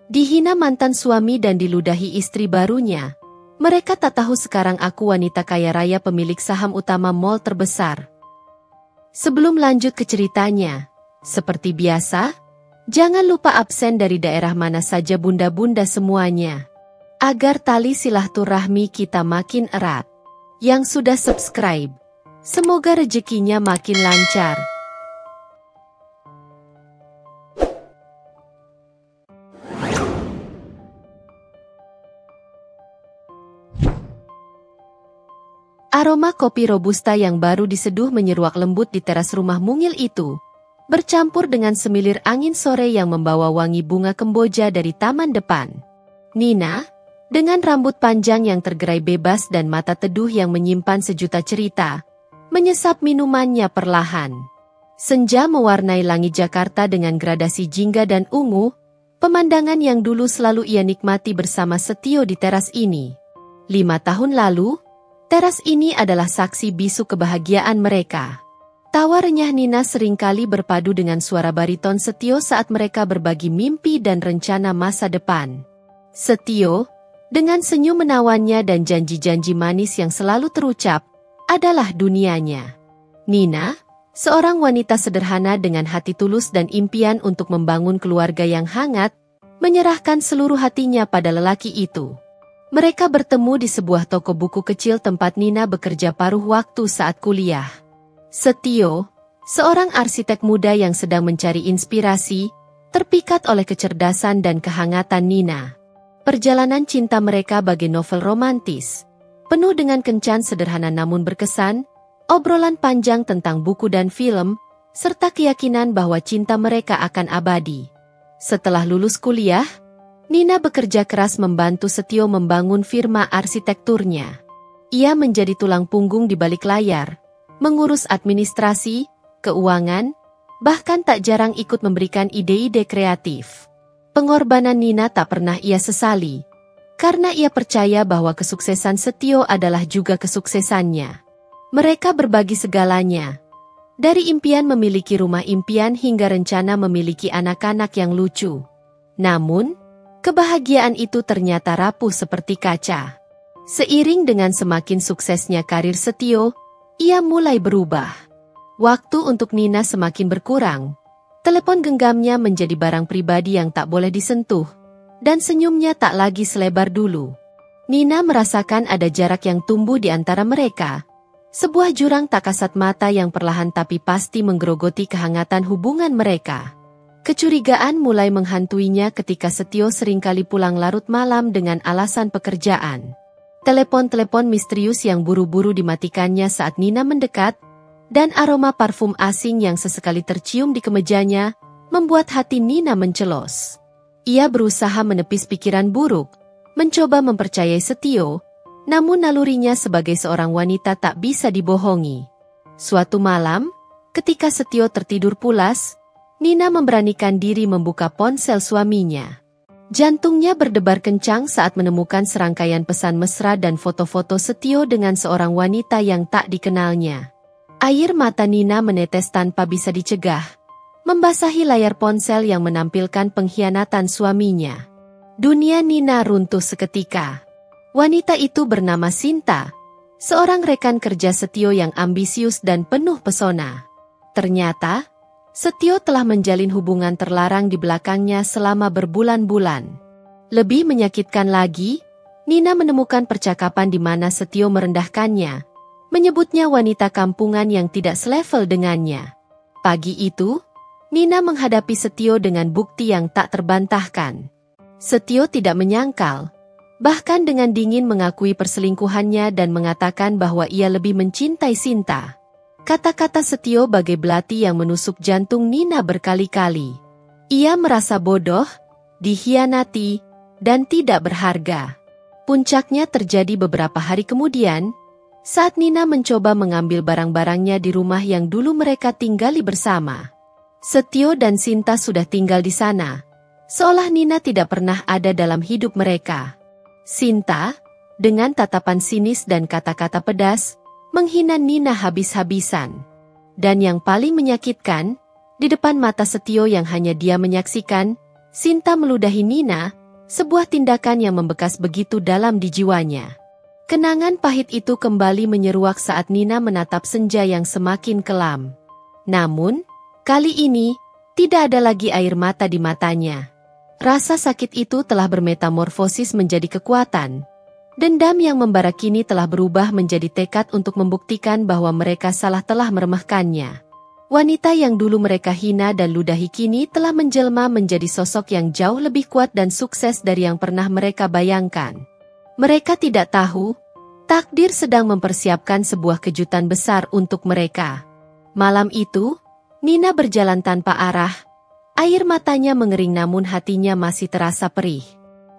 Dihina mantan suami dan diludahi istri barunya. Mereka tak tahu sekarang aku wanita kaya raya pemilik saham utama mall terbesar. Sebelum lanjut ke ceritanya, seperti biasa, jangan lupa absen dari daerah mana saja bunda-bunda semuanya. Agar tali silaturahmi kita makin erat. Yang sudah subscribe, semoga rezekinya makin lancar. Aroma kopi robusta yang baru diseduh menyeruak lembut di teras rumah mungil itu, bercampur dengan semilir angin sore yang membawa wangi bunga kemboja dari taman depan. Nina, dengan rambut panjang yang tergerai bebas dan mata teduh yang menyimpan sejuta cerita, menyesap minumannya perlahan. Senja mewarnai langit Jakarta dengan gradasi jingga dan ungu, pemandangan yang dulu selalu ia nikmati bersama Setio di teras ini. 5 tahun lalu, teras ini adalah saksi bisu kebahagiaan mereka. Tawa renyah Nina seringkali berpadu dengan suara bariton Setio saat mereka berbagi mimpi dan rencana masa depan. Setio, dengan senyum menawannya dan janji-janji manis yang selalu terucap, adalah dunianya. Nina, seorang wanita sederhana dengan hati tulus dan impian untuk membangun keluarga yang hangat, menyerahkan seluruh hatinya pada lelaki itu. Mereka bertemu di sebuah toko buku kecil tempat Nina bekerja paruh waktu saat kuliah. Setio, seorang arsitek muda yang sedang mencari inspirasi, terpikat oleh kecerdasan dan kehangatan Nina. Perjalanan cinta mereka bagai novel romantis, penuh dengan kencan sederhana namun berkesan, obrolan panjang tentang buku dan film, serta keyakinan bahwa cinta mereka akan abadi. Setelah lulus kuliah, Nina bekerja keras membantu Setio membangun firma arsitekturnya. Ia menjadi tulang punggung di balik layar, mengurus administrasi, keuangan, bahkan tak jarang ikut memberikan ide-ide kreatif. Pengorbanan Nina tak pernah ia sesali, karena ia percaya bahwa kesuksesan Setio adalah juga kesuksesannya. Mereka berbagi segalanya, dari impian memiliki rumah impian hingga rencana memiliki anak-anak yang lucu. Namun, kebahagiaan itu ternyata rapuh seperti kaca. Seiring dengan semakin suksesnya karir Setio, ia mulai berubah. Waktu untuk Nina semakin berkurang. Telepon genggamnya menjadi barang pribadi yang tak boleh disentuh, dan senyumnya tak lagi selebar dulu. Nina merasakan ada jarak yang tumbuh di antara mereka. Sebuah jurang tak kasat mata yang perlahan tapi pasti menggerogoti kehangatan hubungan mereka. Kecurigaan mulai menghantuinya ketika Setio seringkali pulang larut malam dengan alasan pekerjaan. Telepon-telepon misterius yang buru-buru dimatikannya saat Nina mendekat, dan aroma parfum asing yang sesekali tercium di kemejanya, membuat hati Nina mencelos. Ia berusaha menepis pikiran buruk, mencoba mempercayai Setio, namun nalurinya sebagai seorang wanita tak bisa dibohongi. Suatu malam, ketika Setio tertidur pulas, Nina memberanikan diri membuka ponsel suaminya. Jantungnya berdebar kencang saat menemukan serangkaian pesan mesra dan foto-foto Setio dengan seorang wanita yang tak dikenalnya. Air mata Nina menetes tanpa bisa dicegah, membasahi layar ponsel yang menampilkan pengkhianatan suaminya. Dunia Nina runtuh seketika. Wanita itu bernama Sinta, seorang rekan kerja Setio yang ambisius dan penuh pesona. Ternyata, Setio telah menjalin hubungan terlarang di belakangnya selama berbulan-bulan. Lebih menyakitkan lagi, Nina menemukan percakapan di mana Setio merendahkannya, menyebutnya wanita kampungan yang tidak selevel dengannya. Pagi itu, Nina menghadapi Setio dengan bukti yang tak terbantahkan. Setio tidak menyangkal, bahkan dengan dingin mengakui perselingkuhannya dan mengatakan bahwa ia lebih mencintai Sinta. Kata-kata Setio bagai belati yang menusuk jantung Nina berkali-kali. Ia merasa bodoh, dikhianati, dan tidak berharga. Puncaknya terjadi beberapa hari kemudian, saat Nina mencoba mengambil barang-barangnya di rumah yang dulu mereka tinggali bersama. Setio dan Sinta sudah tinggal di sana, seolah Nina tidak pernah ada dalam hidup mereka. Sinta, dengan tatapan sinis dan kata-kata pedas, menghina Nina habis-habisan. Dan yang paling menyakitkan, di depan mata Setio yang hanya dia menyaksikan, Sinta meludahi Nina, sebuah tindakan yang membekas begitu dalam di jiwanya. Kenangan pahit itu kembali menyeruak saat Nina menatap senja yang semakin kelam. Namun, kali ini, tidak ada lagi air mata di matanya. Rasa sakit itu telah bermetamorfosis menjadi kekuatan. Dendam yang membara kini telah berubah menjadi tekad untuk membuktikan bahwa mereka salah telah meremehkannya. Wanita yang dulu mereka hina dan ludahi kini telah menjelma menjadi sosok yang jauh lebih kuat dan sukses dari yang pernah mereka bayangkan. Mereka tidak tahu, takdir sedang mempersiapkan sebuah kejutan besar untuk mereka. Malam itu, Nina berjalan tanpa arah. Air matanya mengering namun hatinya masih terasa perih.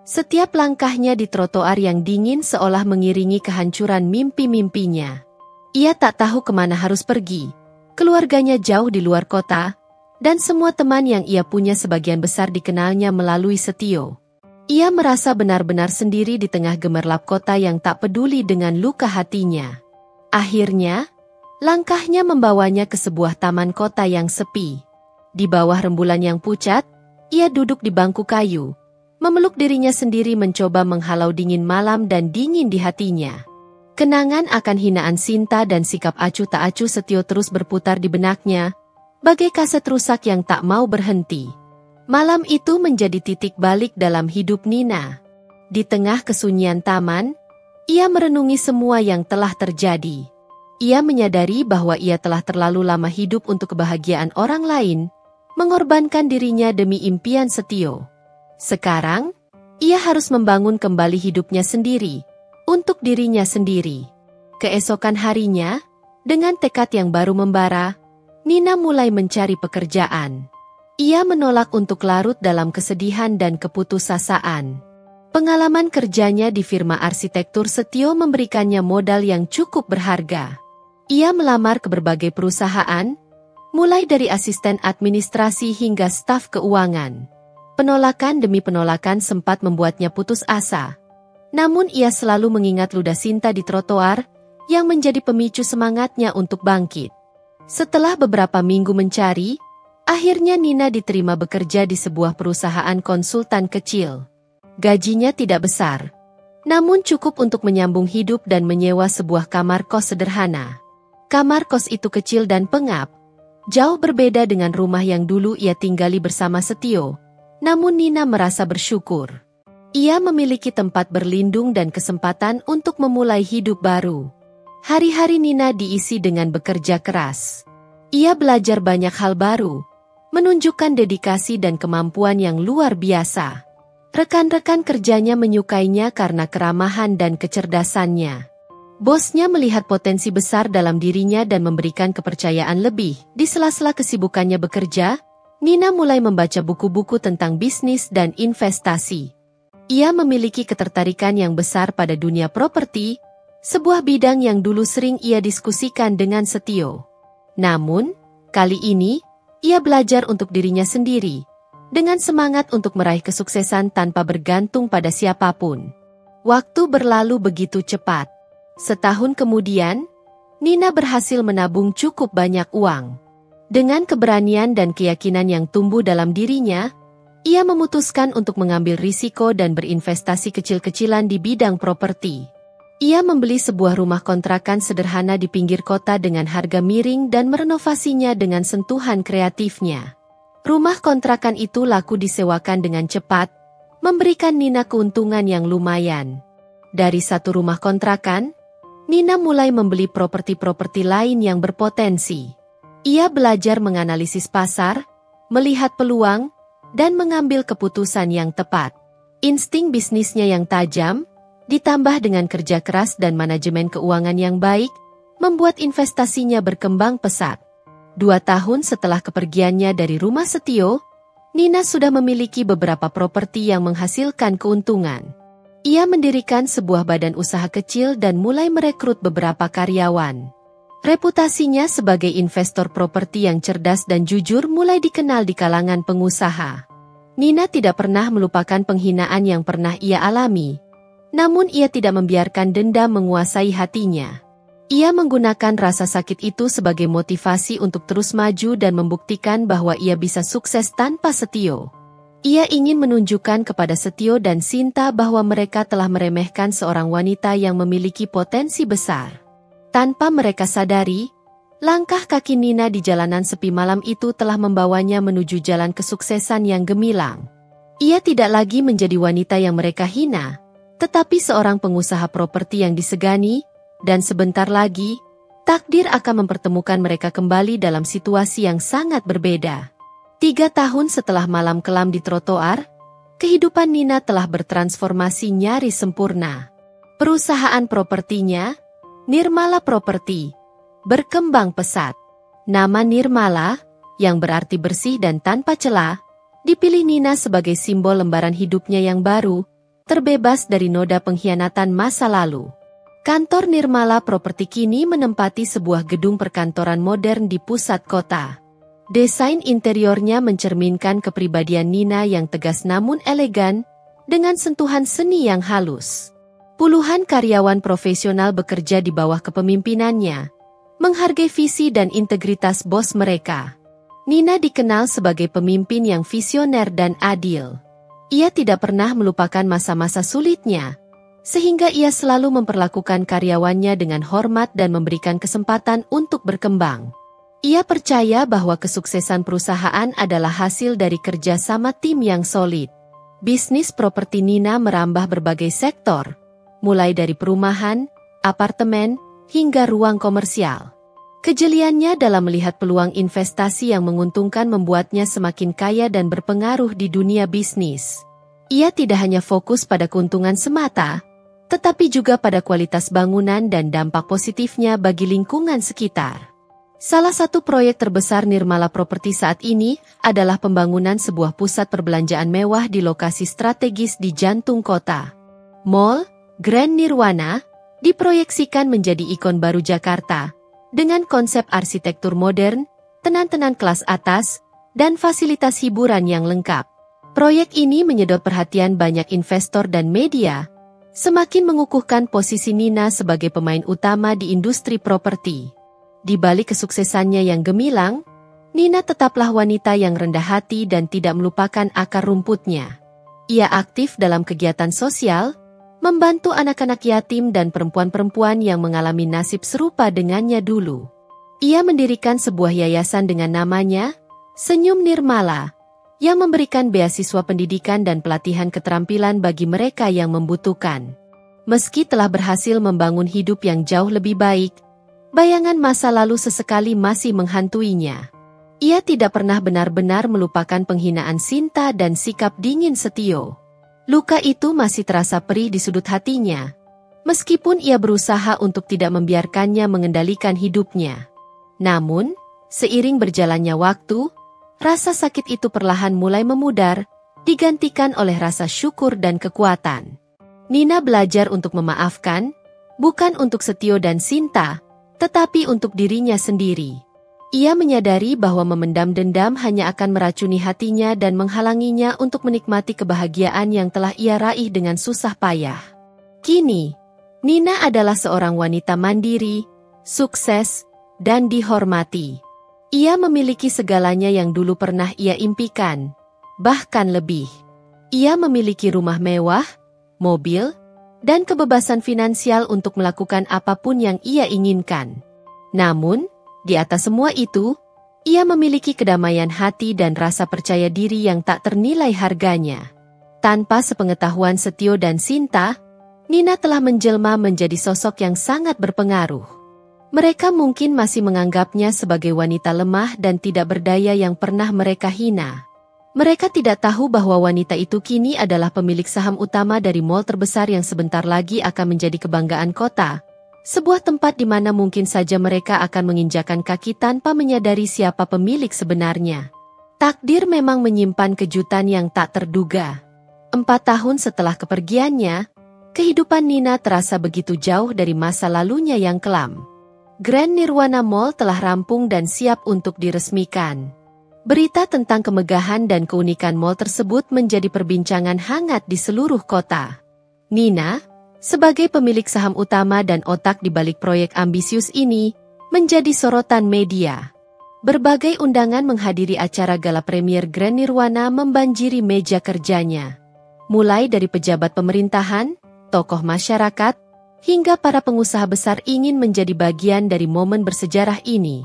Setiap langkahnya di trotoar yang dingin seolah mengiringi kehancuran mimpi-mimpinya. Ia tak tahu kemana harus pergi. Keluarganya jauh di luar kota, dan semua teman yang ia punya sebagian besar dikenalnya melalui Setio. Ia merasa benar-benar sendiri di tengah gemerlap kota yang tak peduli dengan luka hatinya. Akhirnya, langkahnya membawanya ke sebuah taman kota yang sepi. Di bawah rembulan yang pucat, ia duduk di bangku kayu, memeluk dirinya sendiri mencoba menghalau dingin malam dan dingin di hatinya. Kenangan akan hinaan Sinta dan sikap acuh tak acuh Setio terus berputar di benaknya, bagai kaset rusak yang tak mau berhenti. Malam itu menjadi titik balik dalam hidup Nina. Di tengah kesunyian taman, ia merenungi semua yang telah terjadi. Ia menyadari bahwa ia telah terlalu lama hidup untuk kebahagiaan orang lain, mengorbankan dirinya demi impian Setio. Sekarang, ia harus membangun kembali hidupnya sendiri, untuk dirinya sendiri. Keesokan harinya, dengan tekad yang baru membara, Nina mulai mencari pekerjaan. Ia menolak untuk larut dalam kesedihan dan keputusasaan. Pengalaman kerjanya di firma arsitektur Setio memberikannya modal yang cukup berharga. Ia melamar ke berbagai perusahaan, mulai dari asisten administrasi hingga staf keuangan. Penolakan demi penolakan sempat membuatnya putus asa. Namun ia selalu mengingat ludah Sinta di trotoar, yang menjadi pemicu semangatnya untuk bangkit. Setelah beberapa minggu mencari, akhirnya Nina diterima bekerja di sebuah perusahaan konsultan kecil. Gajinya tidak besar, namun cukup untuk menyambung hidup dan menyewa sebuah kamar kos sederhana. Kamar kos itu kecil dan pengap, jauh berbeda dengan rumah yang dulu ia tinggali bersama Setio. Namun Nina merasa bersyukur. Ia memiliki tempat berlindung dan kesempatan untuk memulai hidup baru. Hari-hari Nina diisi dengan bekerja keras. Ia belajar banyak hal baru, menunjukkan dedikasi dan kemampuan yang luar biasa. Rekan-rekan kerjanya menyukainya karena keramahan dan kecerdasannya. Bosnya melihat potensi besar dalam dirinya dan memberikan kepercayaan lebih. Di sela-sela kesibukannya bekerja, Nina mulai membaca buku-buku tentang bisnis dan investasi. Ia memiliki ketertarikan yang besar pada dunia properti, sebuah bidang yang dulu sering ia diskusikan dengan Setio. Namun, kali ini, ia belajar untuk dirinya sendiri, dengan semangat untuk meraih kesuksesan tanpa bergantung pada siapapun. Waktu berlalu begitu cepat. Setahun kemudian, Nina berhasil menabung cukup banyak uang. Dengan keberanian dan keyakinan yang tumbuh dalam dirinya, ia memutuskan untuk mengambil risiko dan berinvestasi kecil-kecilan di bidang properti. Ia membeli sebuah rumah kontrakan sederhana di pinggir kota dengan harga miring dan merenovasinya dengan sentuhan kreatifnya. Rumah kontrakan itu laku disewakan dengan cepat, memberikan Nina keuntungan yang lumayan. Dari satu rumah kontrakan, Nina mulai membeli properti-properti lain yang berpotensi. Ia belajar menganalisis pasar, melihat peluang, dan mengambil keputusan yang tepat. Insting bisnisnya yang tajam, ditambah dengan kerja keras dan manajemen keuangan yang baik, membuat investasinya berkembang pesat. 2 tahun setelah kepergiannya dari rumah Setio, Nina sudah memiliki beberapa properti yang menghasilkan keuntungan. Ia mendirikan sebuah badan usaha kecil dan mulai merekrut beberapa karyawan. Reputasinya sebagai investor properti yang cerdas dan jujur mulai dikenal di kalangan pengusaha. Nina tidak pernah melupakan penghinaan yang pernah ia alami. Namun ia tidak membiarkan dendam menguasai hatinya. Ia menggunakan rasa sakit itu sebagai motivasi untuk terus maju dan membuktikan bahwa ia bisa sukses tanpa Setio. Ia ingin menunjukkan kepada Setio dan Sinta bahwa mereka telah meremehkan seorang wanita yang memiliki potensi besar. Tanpa mereka sadari, langkah kaki Nina di jalanan sepi malam itu telah membawanya menuju jalan kesuksesan yang gemilang. Ia tidak lagi menjadi wanita yang mereka hina, tetapi seorang pengusaha properti yang disegani, dan sebentar lagi, takdir akan mempertemukan mereka kembali dalam situasi yang sangat berbeda. 3 tahun setelah malam kelam di trotoar, kehidupan Nina telah bertransformasi nyaris sempurna. Perusahaan propertinya, Nirmala Property, berkembang pesat. Nama Nirmala, yang berarti bersih dan tanpa celah, dipilih Nina sebagai simbol lembaran hidupnya yang baru, terbebas dari noda pengkhianatan masa lalu. Kantor Nirmala Property kini menempati sebuah gedung perkantoran modern di pusat kota. Desain interiornya mencerminkan kepribadian Nina yang tegas namun elegan, dengan sentuhan seni yang halus. Puluhan karyawan profesional bekerja di bawah kepemimpinannya, menghargai visi dan integritas bos mereka. Nina dikenal sebagai pemimpin yang visioner dan adil. Ia tidak pernah melupakan masa-masa sulitnya, sehingga ia selalu memperlakukan karyawannya dengan hormat dan memberikan kesempatan untuk berkembang. Ia percaya bahwa kesuksesan perusahaan adalah hasil dari kerja sama tim yang solid. Bisnis properti Nina merambah berbagai sektor, mulai dari perumahan, apartemen, hingga ruang komersial. Kejeliannya dalam melihat peluang investasi yang menguntungkan membuatnya semakin kaya dan berpengaruh di dunia bisnis. Ia tidak hanya fokus pada keuntungan semata, tetapi juga pada kualitas bangunan dan dampak positifnya bagi lingkungan sekitar. Salah satu proyek terbesar Nirmala Property saat ini adalah pembangunan sebuah pusat perbelanjaan mewah di lokasi strategis di jantung kota. Mall Grand Nirwana diproyeksikan menjadi ikon baru Jakarta, dengan konsep arsitektur modern, tenan-tenan kelas atas, dan fasilitas hiburan yang lengkap. Proyek ini menyedot perhatian banyak investor dan media, semakin mengukuhkan posisi Nina sebagai pemain utama di industri properti. Di balik kesuksesannya yang gemilang, Nina tetaplah wanita yang rendah hati dan tidak melupakan akar rumputnya. Ia aktif dalam kegiatan sosial, membantu anak-anak yatim dan perempuan-perempuan yang mengalami nasib serupa dengannya dulu. Ia mendirikan sebuah yayasan dengan namanya, Senyum Nirmala, yang memberikan beasiswa pendidikan dan pelatihan keterampilan bagi mereka yang membutuhkan. Meski telah berhasil membangun hidup yang jauh lebih baik, bayangan masa lalu sesekali masih menghantuinya. Ia tidak pernah benar-benar melupakan penghinaan Sinta dan sikap dingin Setio. Luka itu masih terasa perih di sudut hatinya, meskipun ia berusaha untuk tidak membiarkannya mengendalikan hidupnya. Namun, seiring berjalannya waktu, rasa sakit itu perlahan mulai memudar, digantikan oleh rasa syukur dan kekuatan. Nina belajar untuk memaafkan, bukan untuk Setio dan Sinta, tetapi untuk dirinya sendiri. Ia menyadari bahwa memendam dendam hanya akan meracuni hatinya dan menghalanginya untuk menikmati kebahagiaan yang telah ia raih dengan susah payah. Kini, Nina adalah seorang wanita mandiri, sukses, dan dihormati. Ia memiliki segalanya yang dulu pernah ia impikan, bahkan lebih. Ia memiliki rumah mewah, mobil, dan kebebasan finansial untuk melakukan apapun yang ia inginkan. Namun, di atas semua itu, ia memiliki kedamaian hati dan rasa percaya diri yang tak ternilai harganya. Tanpa sepengetahuan Setio dan Sinta, Nina telah menjelma menjadi sosok yang sangat berpengaruh. Mereka mungkin masih menganggapnya sebagai wanita lemah dan tidak berdaya yang pernah mereka hina. Mereka tidak tahu bahwa wanita itu kini adalah pemilik saham utama dari mall terbesar yang sebentar lagi akan menjadi kebanggaan kota. Sebuah tempat di mana mungkin saja mereka akan menginjakan kaki tanpa menyadari siapa pemilik sebenarnya. Takdir memang menyimpan kejutan yang tak terduga. 4 tahun setelah kepergiannya, kehidupan Nina terasa begitu jauh dari masa lalunya yang kelam. Grand Nirwana Mall telah rampung dan siap untuk diresmikan. Berita tentang kemegahan dan keunikan mall tersebut menjadi perbincangan hangat di seluruh kota. Nina, sebagai pemilik saham utama dan otak di balik proyek ambisius ini, menjadi sorotan media. Berbagai undangan menghadiri acara gala premier Grand Nirwana membanjiri meja kerjanya. Mulai dari pejabat pemerintahan, tokoh masyarakat, hingga para pengusaha besar ingin menjadi bagian dari momen bersejarah ini.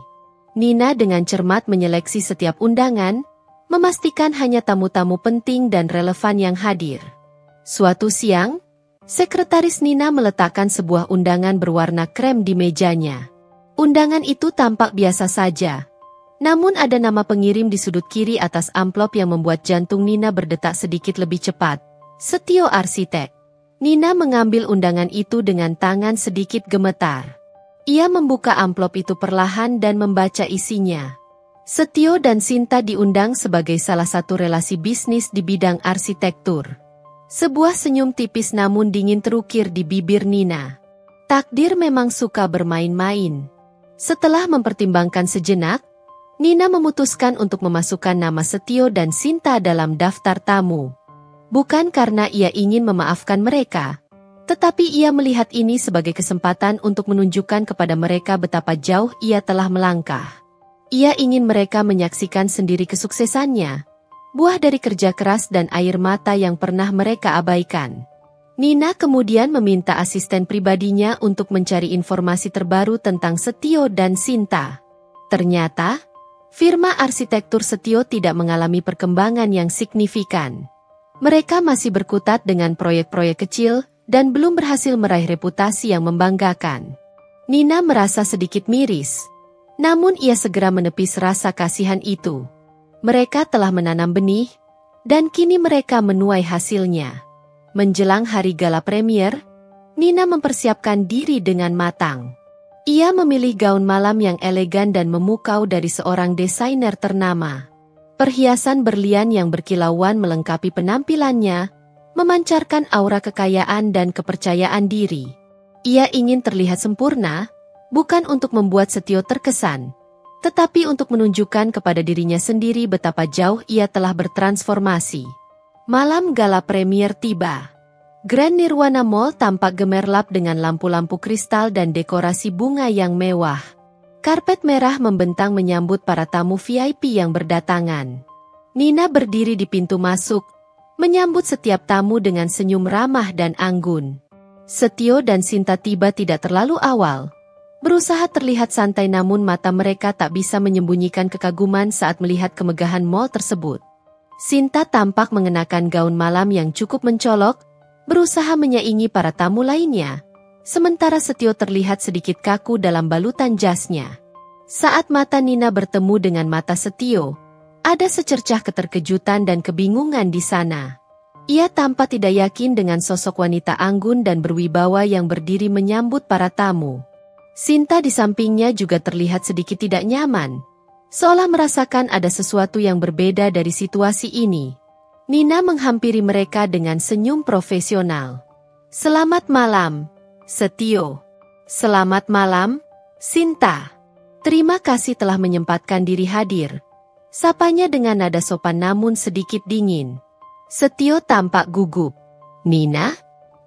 Nina dengan cermat menyeleksi setiap undangan, memastikan hanya tamu-tamu penting dan relevan yang hadir. Suatu siang, sekretaris Nina meletakkan sebuah undangan berwarna krem di mejanya. Undangan itu tampak biasa saja. Namun ada nama pengirim di sudut kiri atas amplop yang membuat jantung Nina berdetak sedikit lebih cepat. Setio Arsitek. Nina mengambil undangan itu dengan tangan sedikit gemetar. Ia membuka amplop itu perlahan dan membaca isinya. Setio dan Sinta diundang sebagai salah satu relasi bisnis di bidang arsitektur. Sebuah senyum tipis namun dingin terukir di bibir Nina. Takdir memang suka bermain-main. Setelah mempertimbangkan sejenak, Nina memutuskan untuk memasukkan nama Setio dan Sinta dalam daftar tamu. Bukan karena ia ingin memaafkan mereka, tetapi ia melihat ini sebagai kesempatan untuk menunjukkan kepada mereka betapa jauh ia telah melangkah. Ia ingin mereka menyaksikan sendiri kesuksesannya, buah dari kerja keras dan air mata yang pernah mereka abaikan. Nina kemudian meminta asisten pribadinya untuk mencari informasi terbaru tentang Setio dan Sinta. Ternyata, firma arsitektur Setio tidak mengalami perkembangan yang signifikan. Mereka masih berkutat dengan proyek-proyek kecil dan belum berhasil meraih reputasi yang membanggakan. Nina merasa sedikit miris, namun ia segera menepis rasa kasihan itu. Mereka telah menanam benih, dan kini mereka menuai hasilnya. Menjelang hari gala premier, Nina mempersiapkan diri dengan matang. Ia memilih gaun malam yang elegan dan memukau dari seorang desainer ternama. Perhiasan berlian yang berkilauan melengkapi penampilannya, memancarkan aura kekayaan dan kepercayaan diri. Ia ingin terlihat sempurna, bukan untuk membuat Setio terkesan, tetapi untuk menunjukkan kepada dirinya sendiri betapa jauh ia telah bertransformasi. Malam gala premier tiba. Grand Nirwana Mall tampak gemerlap dengan lampu-lampu kristal dan dekorasi bunga yang mewah. Karpet merah membentang menyambut para tamu VIP yang berdatangan. Nina berdiri di pintu masuk, menyambut setiap tamu dengan senyum ramah dan anggun. Setio dan Sinta tiba tidak terlalu awal. Berusaha terlihat santai namun mata mereka tak bisa menyembunyikan kekaguman saat melihat kemegahan mall tersebut. Sinta tampak mengenakan gaun malam yang cukup mencolok, berusaha menyaingi para tamu lainnya, sementara Setio terlihat sedikit kaku dalam balutan jasnya. Saat mata Nina bertemu dengan mata Setio, ada secercah keterkejutan dan kebingungan di sana. Ia tampak tidak yakin dengan sosok wanita anggun dan berwibawa yang berdiri menyambut para tamu. Sinta di sampingnya juga terlihat sedikit tidak nyaman, seolah merasakan ada sesuatu yang berbeda dari situasi ini. Nina menghampiri mereka dengan senyum profesional. "Selamat malam, Setio." "Selamat malam, Sinta." "Terima kasih telah menyempatkan diri hadir." Sapanya dengan nada sopan namun sedikit dingin. Setio tampak gugup. "Nina,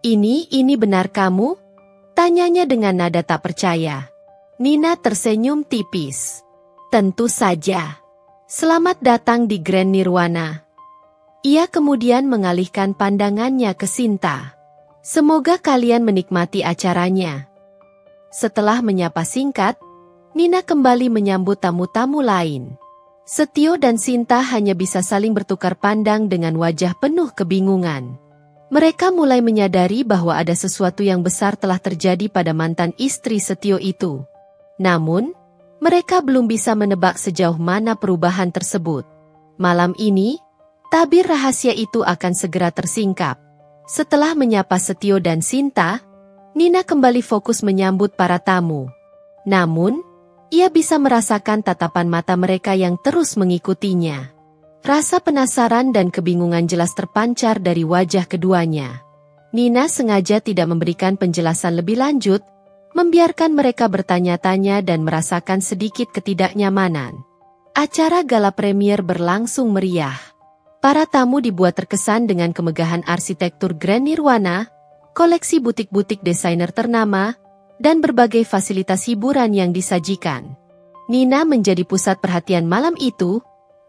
ini benar kamu?" tanyanya dengan nada tak percaya. Nina tersenyum tipis. "Tentu saja. Selamat datang di Grand Nirwana." Ia kemudian mengalihkan pandangannya ke Sinta. "Semoga kalian menikmati acaranya." Setelah menyapa singkat, Nina kembali menyambut tamu-tamu lain. Setio dan Sinta hanya bisa saling bertukar pandang dengan wajah penuh kebingungan. Mereka mulai menyadari bahwa ada sesuatu yang besar telah terjadi pada mantan istri Setio itu. Namun, mereka belum bisa menebak sejauh mana perubahan tersebut. Malam ini, tabir rahasia itu akan segera tersingkap. Setelah menyapa Setio dan Sinta, Nina kembali fokus menyambut para tamu. Namun, ia bisa merasakan tatapan mata mereka yang terus mengikutinya. Rasa penasaran dan kebingungan jelas terpancar dari wajah keduanya. Nina sengaja tidak memberikan penjelasan lebih lanjut, membiarkan mereka bertanya-tanya dan merasakan sedikit ketidaknyamanan. Acara gala premier berlangsung meriah. Para tamu dibuat terkesan dengan kemegahan arsitektur Grand Nirwana, koleksi butik-butik desainer ternama, dan berbagai fasilitas hiburan yang disajikan. Nina menjadi pusat perhatian malam itu,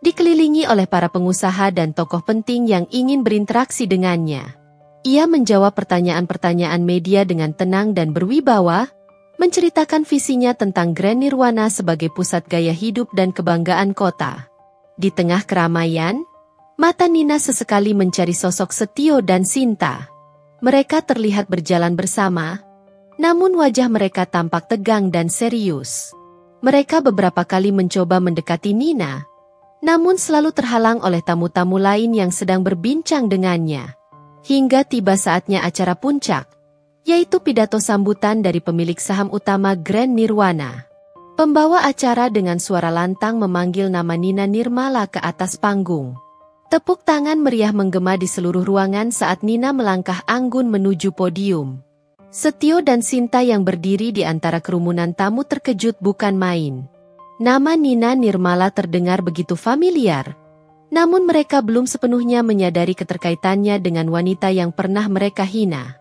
dikelilingi oleh para pengusaha dan tokoh penting yang ingin berinteraksi dengannya. Ia menjawab pertanyaan-pertanyaan media dengan tenang dan berwibawa, menceritakan visinya tentang Grand Nirwana sebagai pusat gaya hidup dan kebanggaan kota. Di tengah keramaian, mata Nina sesekali mencari sosok Setio dan Sinta. Mereka terlihat berjalan bersama, namun wajah mereka tampak tegang dan serius. Mereka beberapa kali mencoba mendekati Nina, namun selalu terhalang oleh tamu-tamu lain yang sedang berbincang dengannya. Hingga tiba saatnya acara puncak, yaitu pidato sambutan dari pemilik saham utama Grand Nirwana. Pembawa acara dengan suara lantang memanggil nama Nina Nirmala ke atas panggung. Tepuk tangan meriah menggema di seluruh ruangan saat Nina melangkah anggun menuju podium. Setio dan Sinta yang berdiri di antara kerumunan tamu terkejut bukan main. Nama Nina Nirmala terdengar begitu familiar, namun mereka belum sepenuhnya menyadari keterkaitannya dengan wanita yang pernah mereka hina.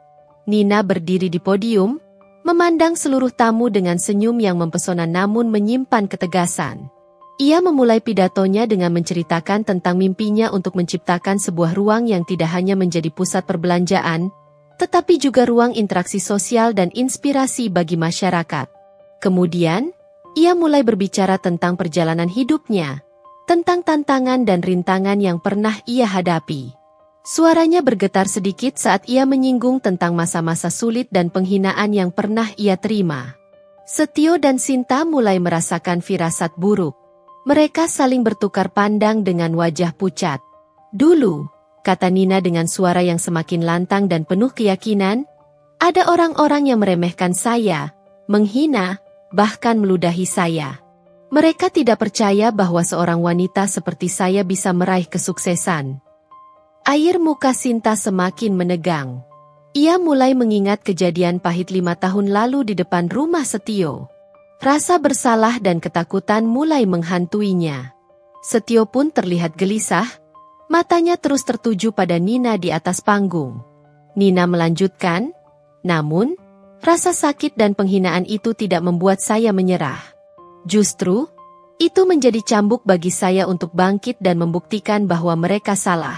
Nina berdiri di podium, memandang seluruh tamu dengan senyum yang mempesona namun menyimpan ketegasan. Ia memulai pidatonya dengan menceritakan tentang mimpinya untuk menciptakan sebuah ruang yang tidak hanya menjadi pusat perbelanjaan, tetapi juga ruang interaksi sosial dan inspirasi bagi masyarakat. Kemudian, ia mulai berbicara tentang perjalanan hidupnya, tentang tantangan dan rintangan yang pernah ia hadapi. Suaranya bergetar sedikit saat ia menyinggung tentang masa-masa sulit dan penghinaan yang pernah ia terima. Setio dan Sinta mulai merasakan firasat buruk. Mereka saling bertukar pandang dengan wajah pucat. "Dulu," kata Nina dengan suara yang semakin lantang dan penuh keyakinan, "ada orang-orang yang meremehkan saya, menghina, bahkan meludahi saya. Mereka tidak percaya bahwa seorang wanita seperti saya bisa meraih kesuksesan." Air muka Sinta semakin menegang. Ia mulai mengingat kejadian pahit 5 tahun lalu di depan rumah Setio. Rasa bersalah dan ketakutan mulai menghantuinya. Setio pun terlihat gelisah, matanya terus tertuju pada Nina di atas panggung. Nina melanjutkan, "Namun, rasa sakit dan penghinaan itu tidak membuat saya menyerah. Justru, itu menjadi cambuk bagi saya untuk bangkit dan membuktikan bahwa mereka salah.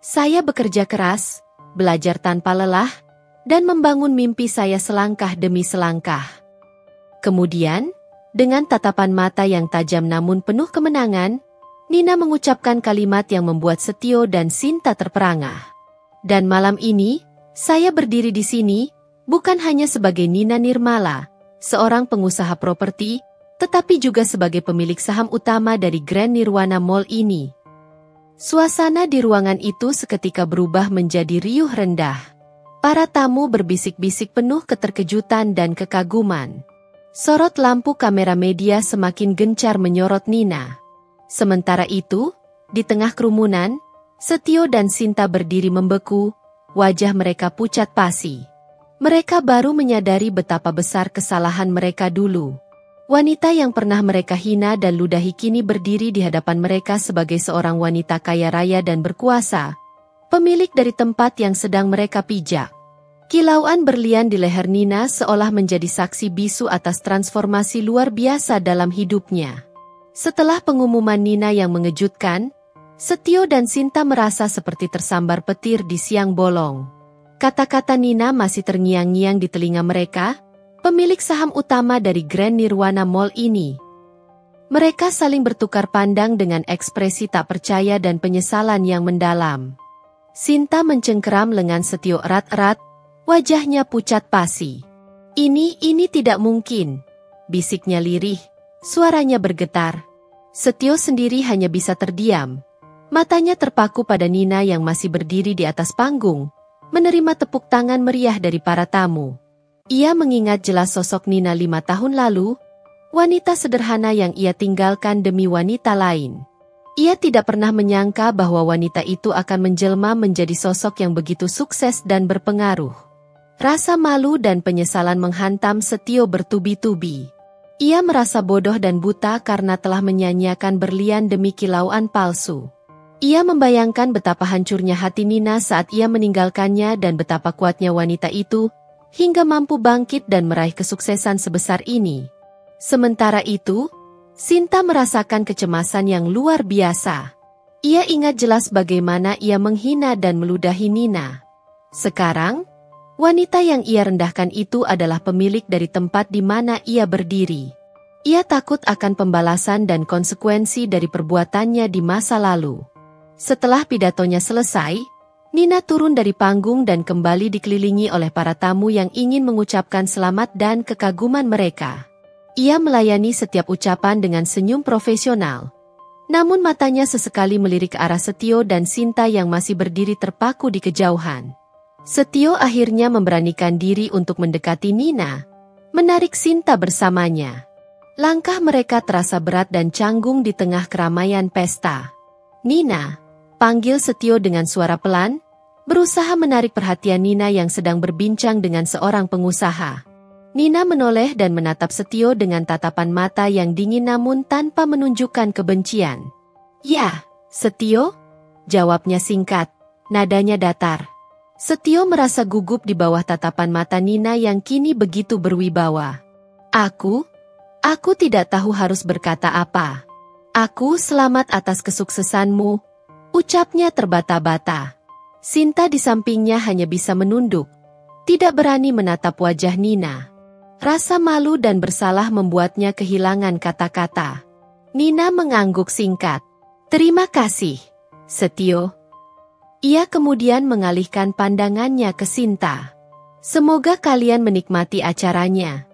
Saya bekerja keras, belajar tanpa lelah, dan membangun mimpi saya selangkah demi selangkah." Kemudian, dengan tatapan mata yang tajam namun penuh kemenangan, Nina mengucapkan kalimat yang membuat Setio dan Sinta terperangah. "Dan malam ini, saya berdiri di sini, bukan hanya sebagai Nina Nirmala, seorang pengusaha properti, tetapi juga sebagai pemilik saham utama dari Grand Nirwana Mall ini." Suasana di ruangan itu seketika berubah menjadi riuh rendah. Para tamu berbisik-bisik penuh keterkejutan dan kekaguman. Sorot lampu kamera media semakin gencar menyorot Nina. Sementara itu, di tengah kerumunan, Setio dan Sinta berdiri membeku, wajah mereka pucat pasi. Mereka baru menyadari betapa besar kesalahan mereka dulu. Wanita yang pernah mereka hina dan ludahi kini berdiri di hadapan mereka sebagai seorang wanita kaya raya dan berkuasa, pemilik dari tempat yang sedang mereka pijak. Kilauan berlian di leher Nina seolah menjadi saksi bisu atas transformasi luar biasa dalam hidupnya. Setelah pengumuman Nina yang mengejutkan, Setio dan Sinta merasa seperti tersambar petir di siang bolong. Kata-kata Nina masih terngiang-ngiang di telinga mereka, pemilik saham utama dari Grand Nirwana Mall ini. Mereka saling bertukar pandang dengan ekspresi tak percaya dan penyesalan yang mendalam. Sinta mencengkeram lengan Setio erat-erat, wajahnya pucat pasi. Ini tidak mungkin," bisiknya lirih, suaranya bergetar. Setio sendiri hanya bisa terdiam. Matanya terpaku pada Nina yang masih berdiri di atas panggung, menerima tepuk tangan meriah dari para tamu. Ia mengingat jelas sosok Nina 5 tahun lalu, wanita sederhana yang ia tinggalkan demi wanita lain. Ia tidak pernah menyangka bahwa wanita itu akan menjelma menjadi sosok yang begitu sukses dan berpengaruh. Rasa malu dan penyesalan menghantam Setio bertubi-tubi. Ia merasa bodoh dan buta karena telah menyanyiakan berlian demi kilauan palsu. Ia membayangkan betapa hancurnya hati Nina saat ia meninggalkannya dan betapa kuatnya wanita itu, hingga mampu bangkit dan meraih kesuksesan sebesar ini. Sementara itu, Sinta merasakan kecemasan yang luar biasa. Ia ingat jelas bagaimana ia menghina dan meludahi Nina. Sekarang, wanita yang ia rendahkan itu adalah pemilik dari tempat di mana ia berdiri. Ia takut akan pembalasan dan konsekuensi dari perbuatannya di masa lalu. Setelah pidatonya selesai, Nina turun dari panggung dan kembali dikelilingi oleh para tamu yang ingin mengucapkan selamat dan kekaguman mereka. Ia melayani setiap ucapan dengan senyum profesional. Namun matanya sesekali melirik ke arah Setio dan Sinta yang masih berdiri terpaku di kejauhan. Setio akhirnya memberanikan diri untuk mendekati Nina, menarik Sinta bersamanya. Langkah mereka terasa berat dan canggung di tengah keramaian pesta. "Nina," panggil Setio dengan suara pelan, berusaha menarik perhatian Nina yang sedang berbincang dengan seorang pengusaha. Nina menoleh dan menatap Setio dengan tatapan mata yang dingin namun tanpa menunjukkan kebencian. "Ya, Setio?" jawabnya singkat, nadanya datar. Setio merasa gugup di bawah tatapan mata Nina yang kini begitu berwibawa. Aku tidak tahu harus berkata apa. Aku selamat atas kesuksesanmu," ucapnya terbata-bata. Sinta di sampingnya hanya bisa menunduk, tidak berani menatap wajah Nina. Rasa malu dan bersalah membuatnya kehilangan kata-kata. Nina mengangguk singkat. "Terima kasih, Setio." Ia kemudian mengalihkan pandangannya ke Sinta. "Semoga kalian menikmati acaranya."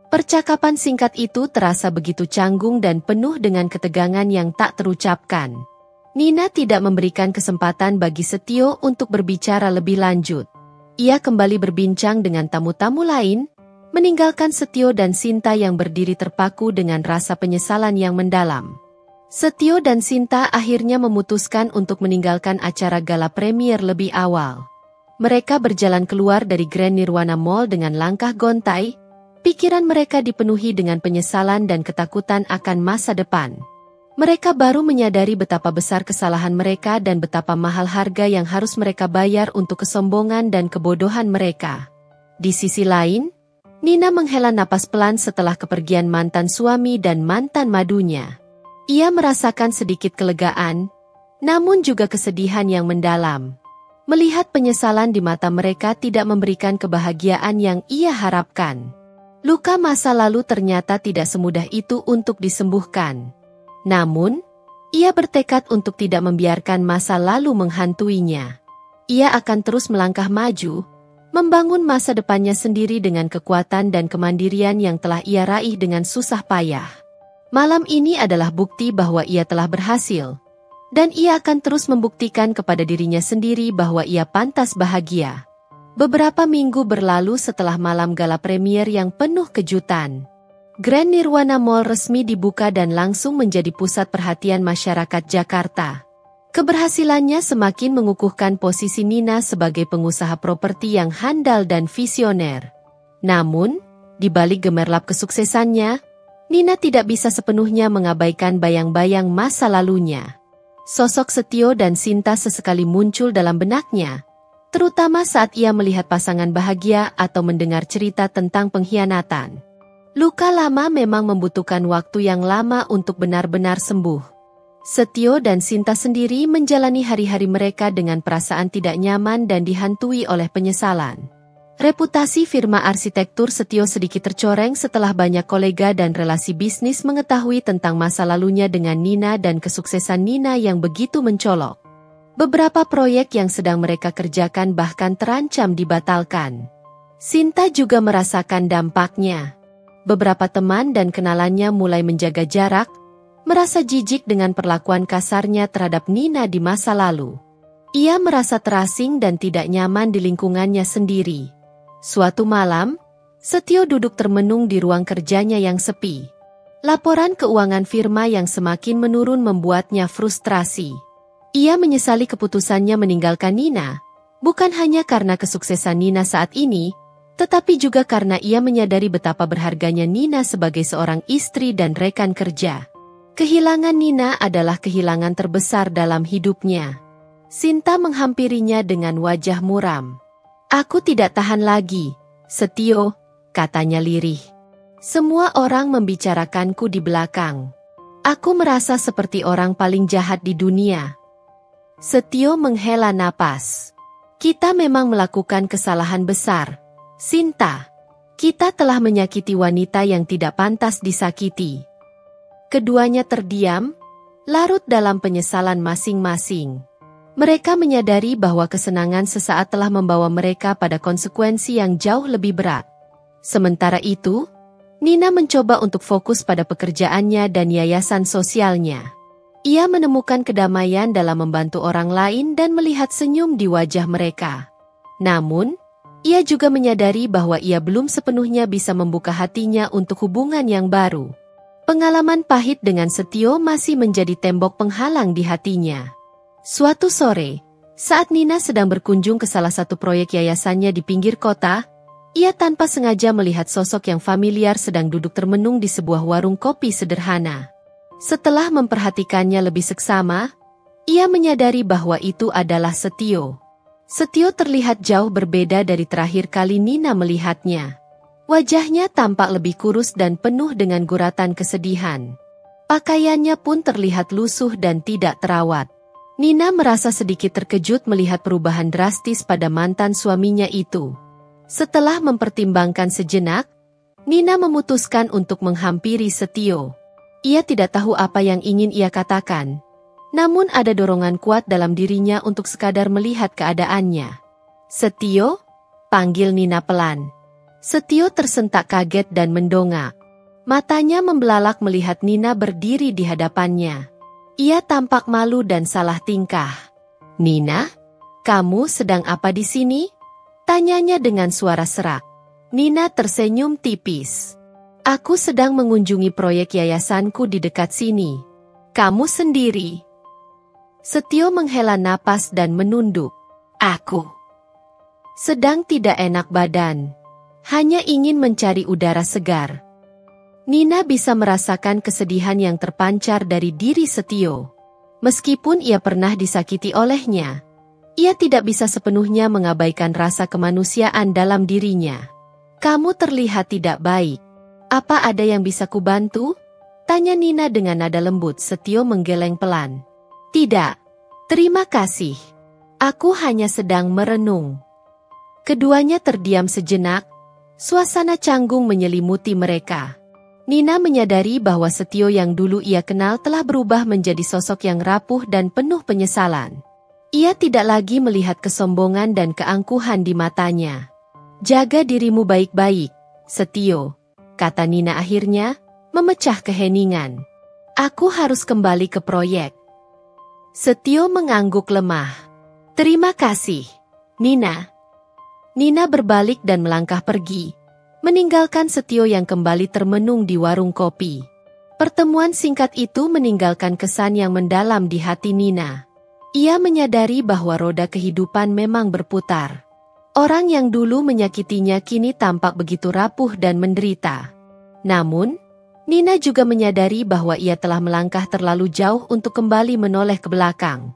Percakapan singkat itu terasa begitu canggung dan penuh dengan ketegangan yang tak terucapkan. Nina tidak memberikan kesempatan bagi Setio untuk berbicara lebih lanjut. Ia kembali berbincang dengan tamu-tamu lain, meninggalkan Setio dan Sinta yang berdiri terpaku dengan rasa penyesalan yang mendalam. Setio dan Sinta akhirnya memutuskan untuk meninggalkan acara gala premier lebih awal. Mereka berjalan keluar dari Grand Nirwana Mall dengan langkah gontai, pikiran mereka dipenuhi dengan penyesalan dan ketakutan akan masa depan. Mereka baru menyadari betapa besar kesalahan mereka dan betapa mahal harga yang harus mereka bayar untuk kesombongan dan kebodohan mereka. Di sisi lain, Nina menghela napas pelan setelah kepergian mantan suami dan mantan madunya. Ia merasakan sedikit kelegaan, namun juga kesedihan yang mendalam. Melihat penyesalan di mata mereka tidak memberikan kebahagiaan yang ia harapkan. Luka masa lalu ternyata tidak semudah itu untuk disembuhkan. Namun, ia bertekad untuk tidak membiarkan masa lalu menghantuinya. Ia akan terus melangkah maju, membangun masa depannya sendiri dengan kekuatan dan kemandirian yang telah ia raih dengan susah payah. Malam ini adalah bukti bahwa ia telah berhasil, dan ia akan terus membuktikan kepada dirinya sendiri bahwa ia pantas bahagia. Beberapa minggu berlalu setelah malam gala premier yang penuh kejutan. Grand Nirwana Mall resmi dibuka dan langsung menjadi pusat perhatian masyarakat Jakarta. Keberhasilannya semakin mengukuhkan posisi Nina sebagai pengusaha properti yang handal dan visioner. Namun, di balik gemerlap kesuksesannya, Nina tidak bisa sepenuhnya mengabaikan bayang-bayang masa lalunya. Sosok Setio dan Sinta sesekali muncul dalam benaknya, terutama saat ia melihat pasangan bahagia atau mendengar cerita tentang pengkhianatan. Luka lama memang membutuhkan waktu yang lama untuk benar-benar sembuh. Setio dan Sinta sendiri menjalani hari-hari mereka dengan perasaan tidak nyaman dan dihantui oleh penyesalan. Reputasi firma arsitektur Setio sedikit tercoreng setelah banyak kolega dan relasi bisnis mengetahui tentang masa lalunya dengan Nina dan kesuksesan Nina yang begitu mencolok. Beberapa proyek yang sedang mereka kerjakan bahkan terancam dibatalkan. Sinta juga merasakan dampaknya. Beberapa teman dan kenalannya mulai menjaga jarak, merasa jijik dengan perlakuan kasarnya terhadap Nina di masa lalu. Ia merasa terasing dan tidak nyaman di lingkungannya sendiri. Suatu malam, Setio duduk termenung di ruang kerjanya yang sepi. Laporan keuangan firma yang semakin menurun membuatnya frustrasi. Ia menyesali keputusannya meninggalkan Nina, bukan hanya karena kesuksesan Nina saat ini, tetapi juga karena ia menyadari betapa berharganya Nina sebagai seorang istri dan rekan kerja. Kehilangan Nina adalah kehilangan terbesar dalam hidupnya. Sinta menghampirinya dengan wajah muram. "Aku tidak tahan lagi, Setio," katanya lirih. Semua orang membicarakanku di belakang. Aku merasa seperti orang paling jahat di dunia. Setio menghela napas. Kita memang melakukan kesalahan besar, Sinta. Kita telah menyakiti wanita yang tidak pantas disakiti. Keduanya terdiam, larut dalam penyesalan masing-masing. Mereka menyadari bahwa kesenangan sesaat telah membawa mereka pada konsekuensi yang jauh lebih berat. Sementara itu, Nina mencoba untuk fokus pada pekerjaannya dan yayasan sosialnya. Ia menemukan kedamaian dalam membantu orang lain dan melihat senyum di wajah mereka. Namun, ia juga menyadari bahwa ia belum sepenuhnya bisa membuka hatinya untuk hubungan yang baru. Pengalaman pahit dengan Setio masih menjadi tembok penghalang di hatinya. Suatu sore, saat Nina sedang berkunjung ke salah satu proyek yayasannya di pinggir kota, ia tanpa sengaja melihat sosok yang familiar sedang duduk termenung di sebuah warung kopi sederhana. Setelah memperhatikannya lebih seksama, ia menyadari bahwa itu adalah Setio. Setio terlihat jauh berbeda dari terakhir kali Nina melihatnya. Wajahnya tampak lebih kurus dan penuh dengan guratan kesedihan. Pakaiannya pun terlihat lusuh dan tidak terawat. Nina merasa sedikit terkejut melihat perubahan drastis pada mantan suaminya itu. Setelah mempertimbangkan sejenak, Nina memutuskan untuk menghampiri Setio. Ia tidak tahu apa yang ingin ia katakan. Namun ada dorongan kuat dalam dirinya untuk sekadar melihat keadaannya. "Setio?" panggil Nina pelan. Setio tersentak kaget dan mendongak. Matanya membelalak melihat Nina berdiri di hadapannya. Ia tampak malu dan salah tingkah. "Nina, kamu sedang apa di sini?" tanyanya dengan suara serak. Nina tersenyum tipis. "Aku sedang mengunjungi proyek yayasanku di dekat sini. Kamu sendiri?" Setio menghela napas dan menunduk. "Aku sedang tidak enak badan. Hanya ingin mencari udara segar." Nina bisa merasakan kesedihan yang terpancar dari diri Setio. Meskipun ia pernah disakiti olehnya, ia tidak bisa sepenuhnya mengabaikan rasa kemanusiaan dalam dirinya. "Kamu terlihat tidak baik. Apa ada yang bisa kubantu?" tanya Nina dengan nada lembut. Setio menggeleng pelan. "Tidak, terima kasih. Aku hanya sedang merenung." Keduanya terdiam sejenak, suasana canggung menyelimuti mereka. Nina menyadari bahwa Setio yang dulu ia kenal telah berubah menjadi sosok yang rapuh dan penuh penyesalan. Ia tidak lagi melihat kesombongan dan keangkuhan di matanya. "Jaga dirimu baik-baik, Setio," kata Nina akhirnya, memecah keheningan. "Aku harus kembali ke proyek." Setio mengangguk lemah. "Terima kasih, Nina." Nina berbalik dan melangkah pergi, meninggalkan Setio yang kembali termenung di warung kopi. Pertemuan singkat itu meninggalkan kesan yang mendalam di hati Nina. Ia menyadari bahwa roda kehidupan memang berputar. Orang yang dulu menyakitinya kini tampak begitu rapuh dan menderita. Namun, Nina juga menyadari bahwa ia telah melangkah terlalu jauh untuk kembali menoleh ke belakang.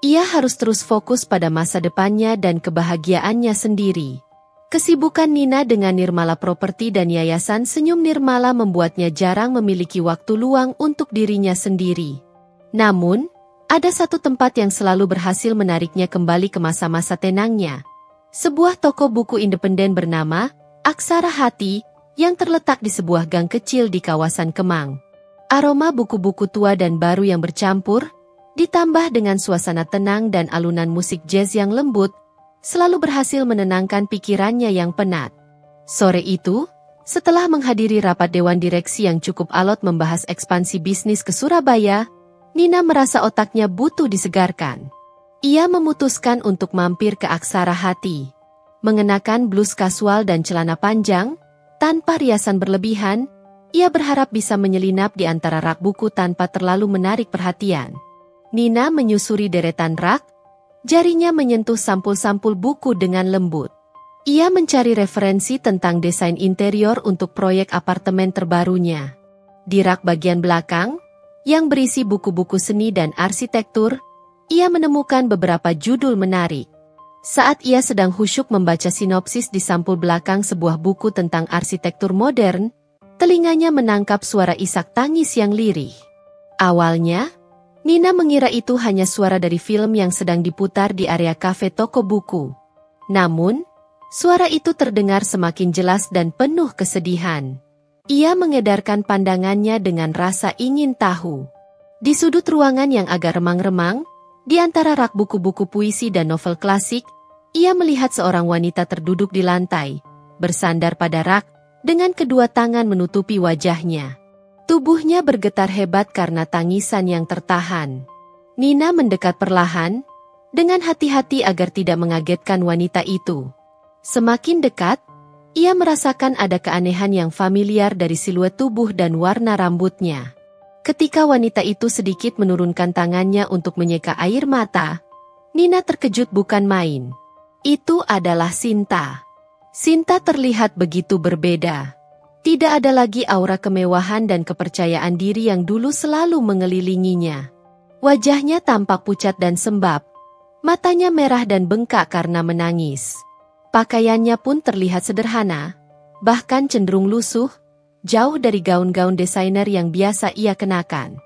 Ia harus terus fokus pada masa depannya dan kebahagiaannya sendiri. Kesibukan Nina dengan Nirmala Properti dan Yayasan Senyum Nirmala membuatnya jarang memiliki waktu luang untuk dirinya sendiri. Namun, ada satu tempat yang selalu berhasil menariknya kembali ke masa-masa tenangnya. Sebuah toko buku independen bernama Aksara Hati yang terletak di sebuah gang kecil di kawasan Kemang. Aroma buku-buku tua dan baru yang bercampur, ditambah dengan suasana tenang dan alunan musik jazz yang lembut, selalu berhasil menenangkan pikirannya yang penat. Sore itu, setelah menghadiri rapat dewan direksi yang cukup alot membahas ekspansi bisnis ke Surabaya, Nina merasa otaknya butuh disegarkan. Ia memutuskan untuk mampir ke Aksara Hati. Mengenakan blus kasual dan celana panjang, tanpa riasan berlebihan, ia berharap bisa menyelinap di antara rak buku tanpa terlalu menarik perhatian. Nina menyusuri deretan rak, jarinya menyentuh sampul-sampul buku dengan lembut. Ia mencari referensi tentang desain interior untuk proyek apartemen terbarunya. Di rak bagian belakang, yang berisi buku-buku seni dan arsitektur, ia menemukan beberapa judul menarik. Saat ia sedang khusyuk membaca sinopsis di sampul belakang sebuah buku tentang arsitektur modern, telinganya menangkap suara isak tangis yang lirih. Awalnya, Nina mengira itu hanya suara dari film yang sedang diputar di area kafe toko buku. Namun, suara itu terdengar semakin jelas dan penuh kesedihan. Ia mengedarkan pandangannya dengan rasa ingin tahu. Di sudut ruangan yang agak remang-remang, di antara rak buku-buku puisi dan novel klasik, ia melihat seorang wanita terduduk di lantai, bersandar pada rak, dengan kedua tangan menutupi wajahnya. Tubuhnya bergetar hebat karena tangisan yang tertahan. Nina mendekat perlahan, dengan hati-hati agar tidak mengagetkan wanita itu. Semakin dekat, ia merasakan ada keanehan yang familiar dari siluet tubuh dan warna rambutnya. Ketika wanita itu sedikit menurunkan tangannya untuk menyeka air mata, Nina terkejut bukan main. Itu adalah Sinta. Sinta terlihat begitu berbeda. Tidak ada lagi aura kemewahan dan kepercayaan diri yang dulu selalu mengelilinginya. Wajahnya tampak pucat dan sembab. Matanya merah dan bengkak karena menangis. Pakaiannya pun terlihat sederhana, bahkan cenderung lusuh, jauh dari gaun-gaun desainer yang biasa ia kenakan.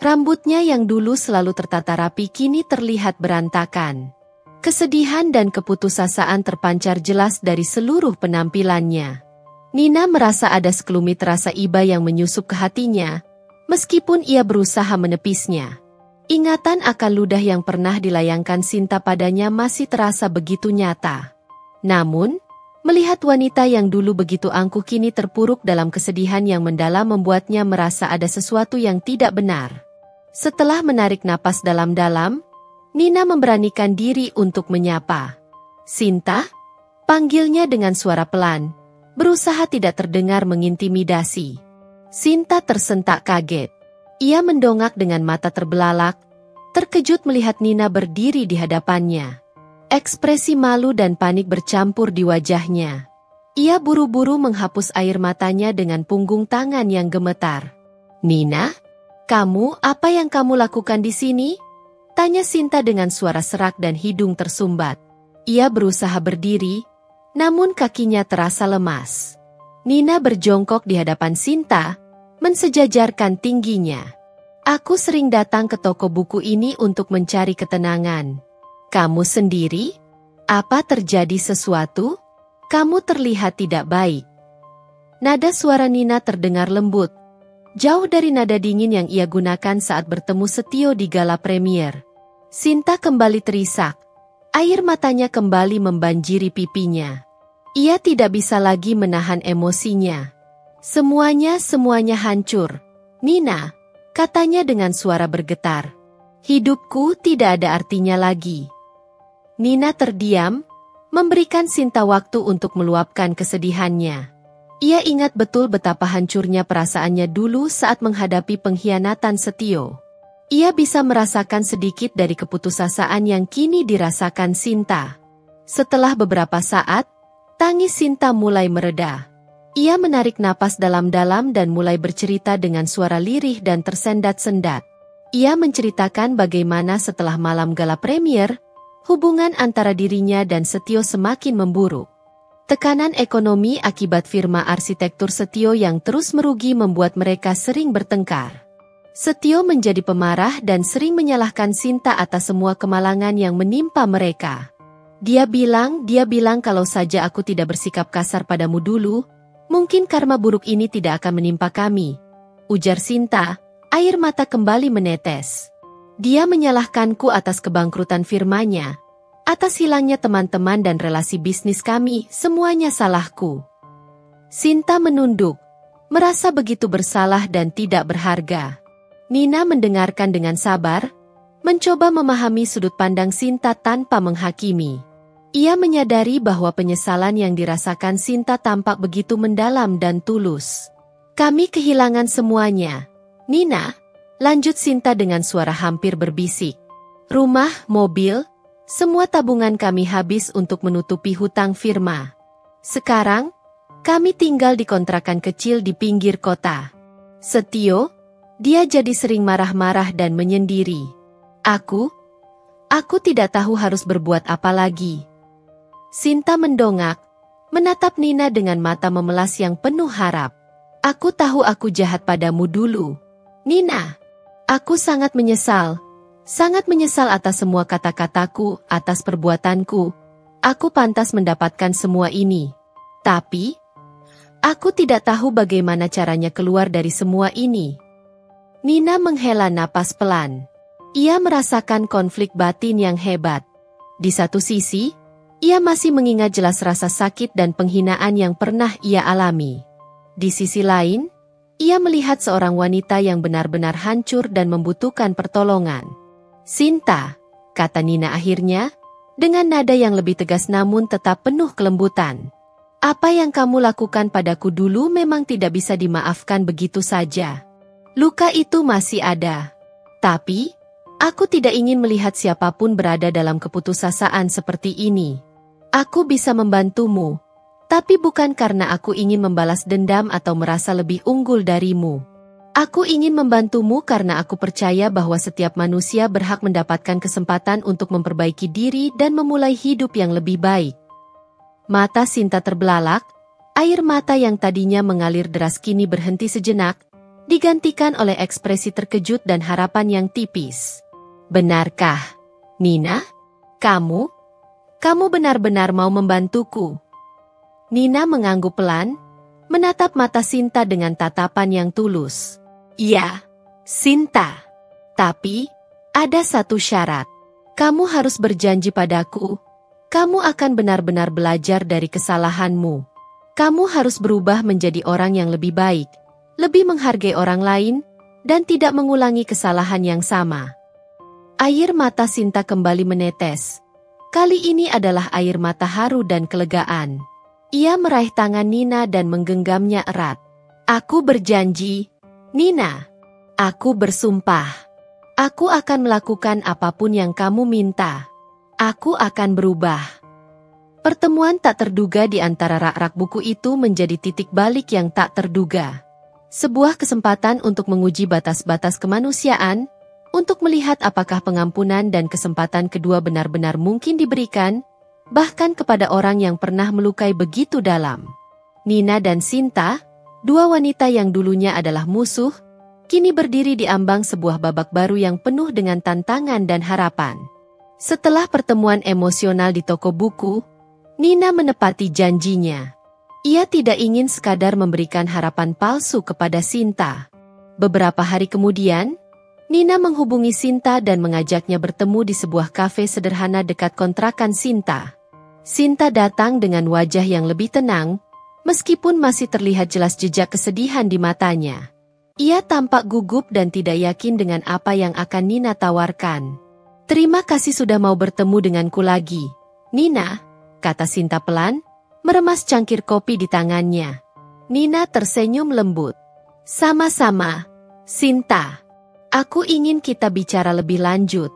Rambutnya yang dulu selalu tertata rapi kini terlihat berantakan. Kesedihan dan keputusasaan terpancar jelas dari seluruh penampilannya. Nina merasa ada sekelumit rasa iba yang menyusup ke hatinya, meskipun ia berusaha menepisnya. Ingatan akan ludah yang pernah dilayangkan Sinta padanya masih terasa begitu nyata. Namun, melihat wanita yang dulu begitu angkuh kini terpuruk dalam kesedihan yang mendalam membuatnya merasa ada sesuatu yang tidak benar. Setelah menarik napas dalam-dalam, Nina memberanikan diri untuk menyapa. "Sinta?" Panggilnya dengan suara pelan, berusaha tidak terdengar mengintimidasi. Sinta tersentak kaget. Ia mendongak dengan mata terbelalak, terkejut melihat Nina berdiri di hadapannya. Ekspresi malu dan panik bercampur di wajahnya. Ia buru-buru menghapus air matanya dengan punggung tangan yang gemetar. "Nina, apa yang kamu lakukan di sini?" Tanya Sinta dengan suara serak dan hidung tersumbat. Ia berusaha berdiri, namun kakinya terasa lemas. Nina berjongkok di hadapan Sinta, mensejajarkan tingginya. "Aku sering datang ke toko buku ini untuk mencari ketenangan. Kamu sendiri? Apa terjadi sesuatu? Kamu terlihat tidak baik." Nada suara Nina terdengar lembut, jauh dari nada dingin yang ia gunakan saat bertemu Setio di gala premier. Sinta kembali terisak. Air matanya kembali membanjiri pipinya. Ia tidak bisa lagi menahan emosinya. Semuanya hancur. "Nina," katanya dengan suara bergetar. "Hidupku tidak ada artinya lagi." Nina terdiam, memberikan Sinta waktu untuk meluapkan kesedihannya. Ia ingat betul betapa hancurnya perasaannya dulu saat menghadapi pengkhianatan Setio. Ia bisa merasakan sedikit dari keputusasaan yang kini dirasakan Sinta. Setelah beberapa saat, tangis Sinta mulai mereda. Ia menarik napas dalam-dalam dan mulai bercerita dengan suara lirih dan tersendat-sendat. Ia menceritakan bagaimana setelah malam gala premier, hubungan antara dirinya dan Setio semakin memburuk. Tekanan ekonomi akibat firma arsitektur Setio yang terus merugi membuat mereka sering bertengkar. Setio menjadi pemarah dan sering menyalahkan Sinta atas semua kemalangan yang menimpa mereka. Dia bilang kalau saja aku tidak bersikap kasar padamu dulu, mungkin karma buruk ini tidak akan menimpa kami. Ujar Sinta, air mata kembali menetes. Dia menyalahkanku atas kebangkrutan firmanya, atas hilangnya teman-teman dan relasi bisnis kami, semuanya salahku. Sinta menunduk, merasa begitu bersalah dan tidak berharga. Nina mendengarkan dengan sabar, mencoba memahami sudut pandang Sinta tanpa menghakimi. Ia menyadari bahwa penyesalan yang dirasakan Sinta tampak begitu mendalam dan tulus. "Kami kehilangan semuanya, Nina," lanjut Sinta dengan suara hampir berbisik. "Rumah, mobil, semua tabungan kami habis untuk menutupi hutang firma. Sekarang, kami tinggal di kontrakan kecil di pinggir kota. Setio, dia jadi sering marah-marah dan menyendiri. Aku tidak tahu harus berbuat apa lagi." Sinta mendongak, menatap Nina dengan mata memelas yang penuh harap. Aku tahu aku jahat padamu dulu. Nina, aku sangat menyesal atas semua kata-kataku, atas perbuatanku. Aku pantas mendapatkan semua ini. Tapi, aku tidak tahu bagaimana caranya keluar dari semua ini. Nina menghela napas pelan. Ia merasakan konflik batin yang hebat. Di satu sisi, ia masih mengingat jelas rasa sakit dan penghinaan yang pernah ia alami. Di sisi lain, ia melihat seorang wanita yang benar-benar hancur dan membutuhkan pertolongan. Sinta, kata Nina akhirnya, dengan nada yang lebih tegas namun tetap penuh kelembutan. Apa yang kamu lakukan padaku dulu memang tidak bisa dimaafkan begitu saja. Luka itu masih ada. Tapi, aku tidak ingin melihat siapapun berada dalam keputusasaan seperti ini. Aku bisa membantumu, tapi bukan karena aku ingin membalas dendam atau merasa lebih unggul darimu. Aku ingin membantumu karena aku percaya bahwa setiap manusia berhak mendapatkan kesempatan untuk memperbaiki diri dan memulai hidup yang lebih baik. Mata Sinta terbelalak, air mata yang tadinya mengalir deras kini berhenti sejenak, digantikan oleh ekspresi terkejut dan harapan yang tipis. Benarkah, Nina? Kamu benar-benar mau membantuku? Nina mengangguk pelan, menatap mata Sinta dengan tatapan yang tulus. Iya, Sinta. Tapi, ada satu syarat. Kamu harus berjanji padaku. Kamu akan benar-benar belajar dari kesalahanmu. Kamu harus berubah menjadi orang yang lebih baik, lebih menghargai orang lain, dan tidak mengulangi kesalahan yang sama. Air mata Sinta kembali menetes. Kali ini adalah air mata haru dan kelegaan. Ia meraih tangan Nina dan menggenggamnya erat. Aku berjanji, Nina. Aku bersumpah. Aku akan melakukan apapun yang kamu minta. Aku akan berubah. Pertemuan tak terduga di antara rak-rak buku itu menjadi titik balik yang tak terduga. Sebuah kesempatan untuk menguji batas-batas kemanusiaan, untuk melihat apakah pengampunan dan kesempatan kedua benar-benar mungkin diberikan, bahkan kepada orang yang pernah melukai begitu dalam. Nina dan Sinta, dua wanita yang dulunya adalah musuh, kini berdiri di ambang sebuah babak baru yang penuh dengan tantangan dan harapan. Setelah pertemuan emosional di toko buku, Nina menepati janjinya. Ia tidak ingin sekadar memberikan harapan palsu kepada Sinta. Beberapa hari kemudian, Nina menghubungi Sinta dan mengajaknya bertemu di sebuah kafe sederhana dekat kontrakan Sinta. Sinta datang dengan wajah yang lebih tenang, meskipun masih terlihat jelas jejak kesedihan di matanya. Ia tampak gugup dan tidak yakin dengan apa yang akan Nina tawarkan. Terima kasih sudah mau bertemu denganku lagi, Nina, kata Sinta pelan, meremas cangkir kopi di tangannya. Nina tersenyum lembut. Sama-sama, Sinta. Aku ingin kita bicara lebih lanjut.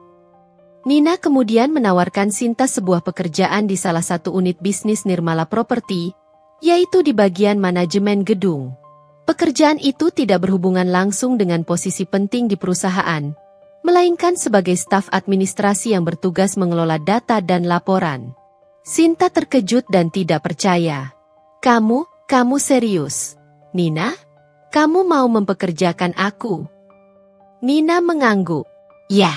Nina kemudian menawarkan Sinta sebuah pekerjaan di salah satu unit bisnis Nirmala Property, yaitu di bagian manajemen gedung. Pekerjaan itu tidak berhubungan langsung dengan posisi penting di perusahaan, melainkan sebagai staf administrasi yang bertugas mengelola data dan laporan. Sinta terkejut dan tidak percaya. Kamu serius? Nina? Kamu mau mempekerjakan aku? Nina mengangguk. Ya,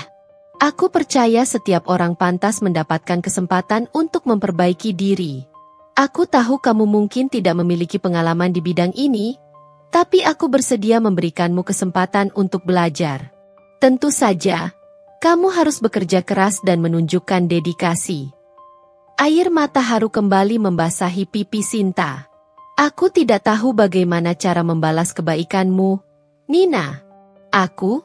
aku percaya setiap orang pantas mendapatkan kesempatan untuk memperbaiki diri. Aku tahu kamu mungkin tidak memiliki pengalaman di bidang ini, tapi aku bersedia memberikanmu kesempatan untuk belajar. Tentu saja, kamu harus bekerja keras dan menunjukkan dedikasi. Air mata haru kembali membasahi pipi Sinta. Aku tidak tahu bagaimana cara membalas kebaikanmu, Nina. Aku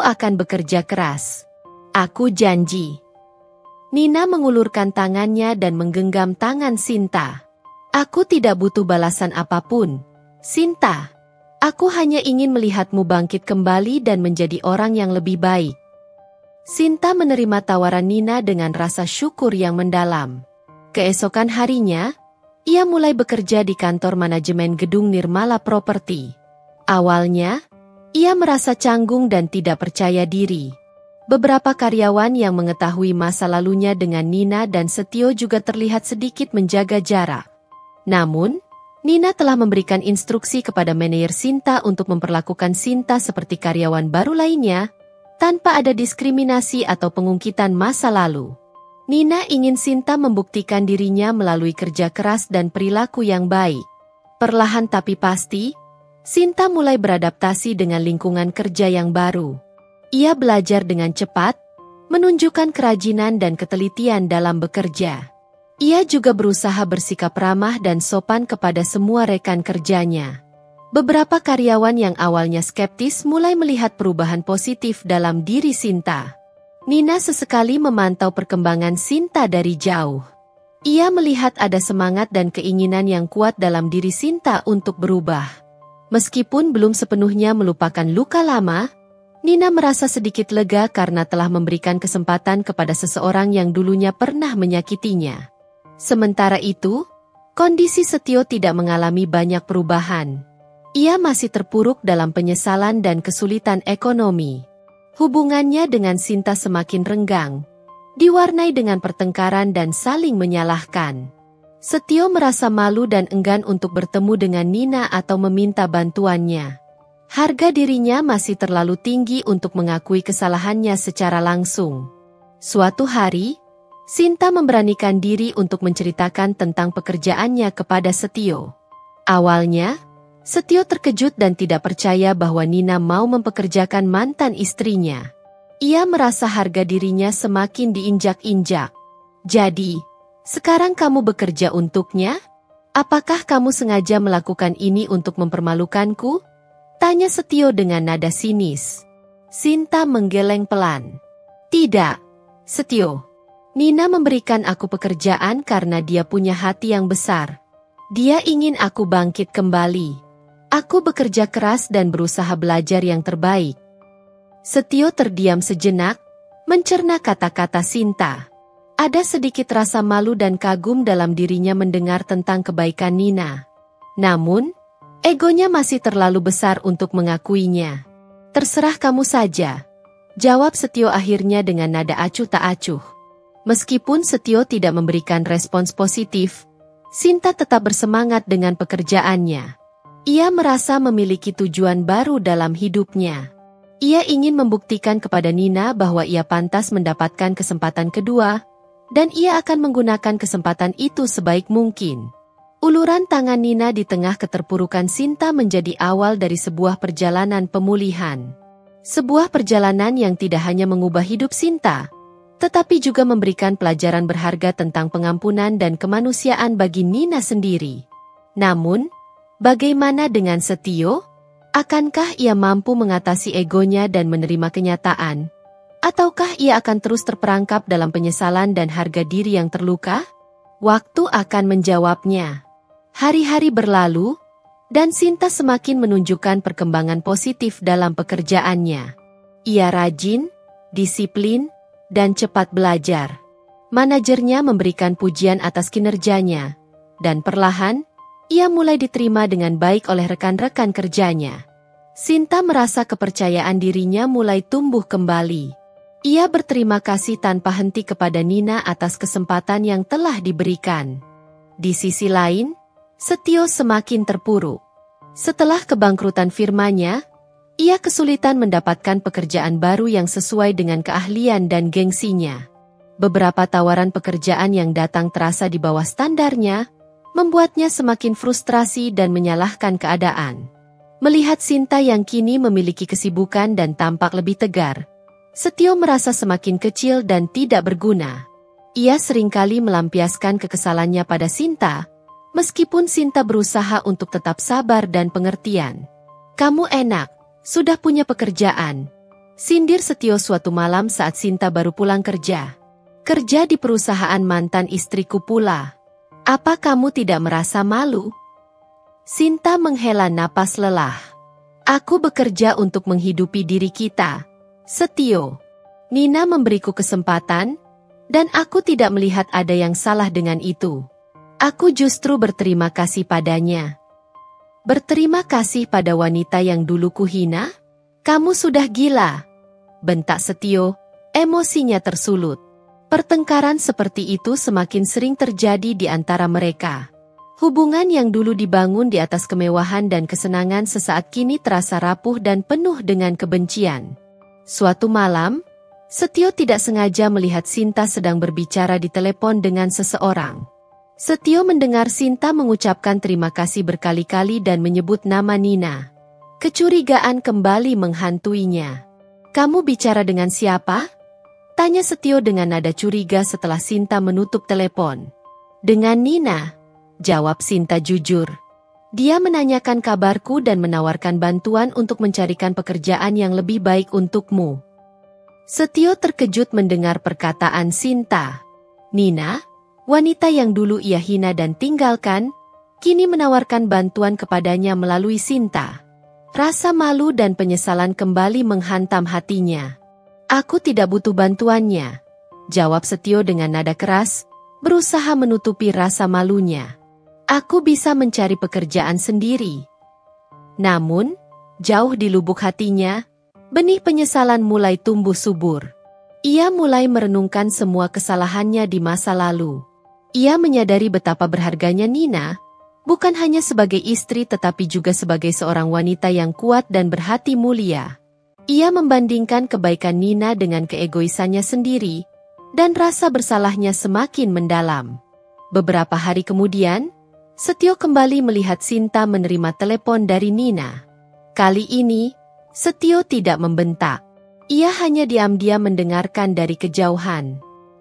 akan bekerja keras. Aku janji. Nina mengulurkan tangannya dan menggenggam tangan Sinta. Aku tidak butuh balasan apapun, Sinta. Aku hanya ingin melihatmu bangkit kembali dan menjadi orang yang lebih baik. Sinta menerima tawaran Nina dengan rasa syukur yang mendalam. Keesokan harinya, ia mulai bekerja di kantor manajemen gedung Nirmala Property. Awalnya, ia merasa canggung dan tidak percaya diri. Beberapa karyawan yang mengetahui masa lalunya dengan Nina dan Setio juga terlihat sedikit menjaga jarak. Namun, Nina telah memberikan instruksi kepada manajer Sinta untuk memperlakukan Sinta seperti karyawan baru lainnya, tanpa ada diskriminasi atau pengungkitan masa lalu. Nina ingin Sinta membuktikan dirinya melalui kerja keras dan perilaku yang baik. Perlahan tapi pasti, Sinta mulai beradaptasi dengan lingkungan kerja yang baru. Ia belajar dengan cepat, menunjukkan kerajinan dan ketelitian dalam bekerja. Ia juga berusaha bersikap ramah dan sopan kepada semua rekan kerjanya. Beberapa karyawan yang awalnya skeptis mulai melihat perubahan positif dalam diri Sinta. Nina sesekali memantau perkembangan Sinta dari jauh. Ia melihat ada semangat dan keinginan yang kuat dalam diri Sinta untuk berubah. Meskipun belum sepenuhnya melupakan luka lama, Nina merasa sedikit lega karena telah memberikan kesempatan kepada seseorang yang dulunya pernah menyakitinya. Sementara itu, kondisi Setio tidak mengalami banyak perubahan. Ia masih terpuruk dalam penyesalan dan kesulitan ekonomi. Hubungannya dengan Sinta semakin renggang, diwarnai dengan pertengkaran dan saling menyalahkan. Setio merasa malu dan enggan untuk bertemu dengan Nina atau meminta bantuannya. Harga dirinya masih terlalu tinggi untuk mengakui kesalahannya secara langsung. Suatu hari, Sinta memberanikan diri untuk menceritakan tentang pekerjaannya kepada Setio. Awalnya, Setio terkejut dan tidak percaya bahwa Nina mau mempekerjakan mantan istrinya. Ia merasa harga dirinya semakin diinjak-injak. Jadi, sekarang kamu bekerja untuknya? Apakah kamu sengaja melakukan ini untuk mempermalukanku? Tanya Setio dengan nada sinis. Sinta menggeleng pelan. Tidak, Setio. Nina memberikan aku pekerjaan karena dia punya hati yang besar. Dia ingin aku bangkit kembali. Aku bekerja keras dan berusaha belajar yang terbaik. Setio terdiam sejenak, mencerna kata-kata Sinta. Ada sedikit rasa malu dan kagum dalam dirinya mendengar tentang kebaikan Nina. Namun, egonya masih terlalu besar untuk mengakuinya. Terserah kamu saja, jawab Setio akhirnya dengan nada acuh tak acuh. Meskipun Setio tidak memberikan respons positif, Sinta tetap bersemangat dengan pekerjaannya. Ia merasa memiliki tujuan baru dalam hidupnya. Ia ingin membuktikan kepada Nina bahwa ia pantas mendapatkan kesempatan kedua, dan ia akan menggunakan kesempatan itu sebaik mungkin. Uluran tangan Nina di tengah keterpurukan Sinta menjadi awal dari sebuah perjalanan pemulihan. Sebuah perjalanan yang tidak hanya mengubah hidup Sinta, tetapi juga memberikan pelajaran berharga tentang pengampunan dan kemanusiaan bagi Nina sendiri. Namun, bagaimana dengan Setio? Akankah ia mampu mengatasi egonya dan menerima kenyataan? Ataukah ia akan terus terperangkap dalam penyesalan dan harga diri yang terluka? Waktu akan menjawabnya. Hari-hari berlalu, dan Sinta semakin menunjukkan perkembangan positif dalam pekerjaannya. Ia rajin, disiplin, dan cepat belajar. Manajernya memberikan pujian atas kinerjanya, dan perlahan, ia mulai diterima dengan baik oleh rekan-rekan kerjanya. Sinta merasa kepercayaan dirinya mulai tumbuh kembali. Ia berterima kasih tanpa henti kepada Nina atas kesempatan yang telah diberikan. Di sisi lain, Setio semakin terpuruk. Setelah kebangkrutan firmanya, ia kesulitan mendapatkan pekerjaan baru yang sesuai dengan keahlian dan gengsinya. Beberapa tawaran pekerjaan yang datang terasa di bawah standarnya, membuatnya semakin frustrasi dan menyalahkan keadaan. Melihat Sinta yang kini memiliki kesibukan dan tampak lebih tegar, Setio merasa semakin kecil dan tidak berguna. Ia seringkali melampiaskan kekesalannya pada Sinta, meskipun Sinta berusaha untuk tetap sabar dan pengertian. Kamu enak, sudah punya pekerjaan. Sindir Setio suatu malam saat Sinta baru pulang kerja. Kerja di perusahaan mantan istriku pula. Apa kamu tidak merasa malu? Sinta menghela napas lelah. Aku bekerja untuk menghidupi diri kita, Setio. Nina memberiku kesempatan, dan aku tidak melihat ada yang salah dengan itu. Aku justru berterima kasih padanya. Berterima kasih pada wanita yang dulu kuhina? Kamu sudah gila, bentak Setio, emosinya tersulut. Pertengkaran seperti itu semakin sering terjadi di antara mereka. Hubungan yang dulu dibangun di atas kemewahan dan kesenangan sesaat kini terasa rapuh dan penuh dengan kebencian. Suatu malam, Setio tidak sengaja melihat Sinta sedang berbicara di telepon dengan seseorang. Setio mendengar Sinta mengucapkan terima kasih berkali-kali dan menyebut nama Nina. Kecurigaan kembali menghantuinya. "Kamu bicara dengan siapa?" tanya Setio dengan nada curiga setelah Sinta menutup telepon. "Dengan Nina," jawab Sinta jujur. "Dia menanyakan kabarku dan menawarkan bantuan untuk mencarikan pekerjaan yang lebih baik untukmu." Setio terkejut mendengar perkataan Sinta. Nina, wanita yang dulu ia hina dan tinggalkan, kini menawarkan bantuan kepadanya melalui Sinta. Rasa malu dan penyesalan kembali menghantam hatinya. "Aku tidak butuh bantuannya," jawab Setio dengan nada keras, berusaha menutupi rasa malunya. "Aku bisa mencari pekerjaan sendiri." Namun, jauh di lubuk hatinya, benih penyesalan mulai tumbuh subur. Ia mulai merenungkan semua kesalahannya di masa lalu. Ia menyadari betapa berharganya Nina, bukan hanya sebagai istri tetapi juga sebagai seorang wanita yang kuat dan berhati mulia. Ia membandingkan kebaikan Nina dengan keegoisannya sendiri, dan rasa bersalahnya semakin mendalam. Beberapa hari kemudian, Setio kembali melihat Sinta menerima telepon dari Nina. Kali ini, Setio tidak membentak. Ia hanya diam-diam mendengarkan dari kejauhan.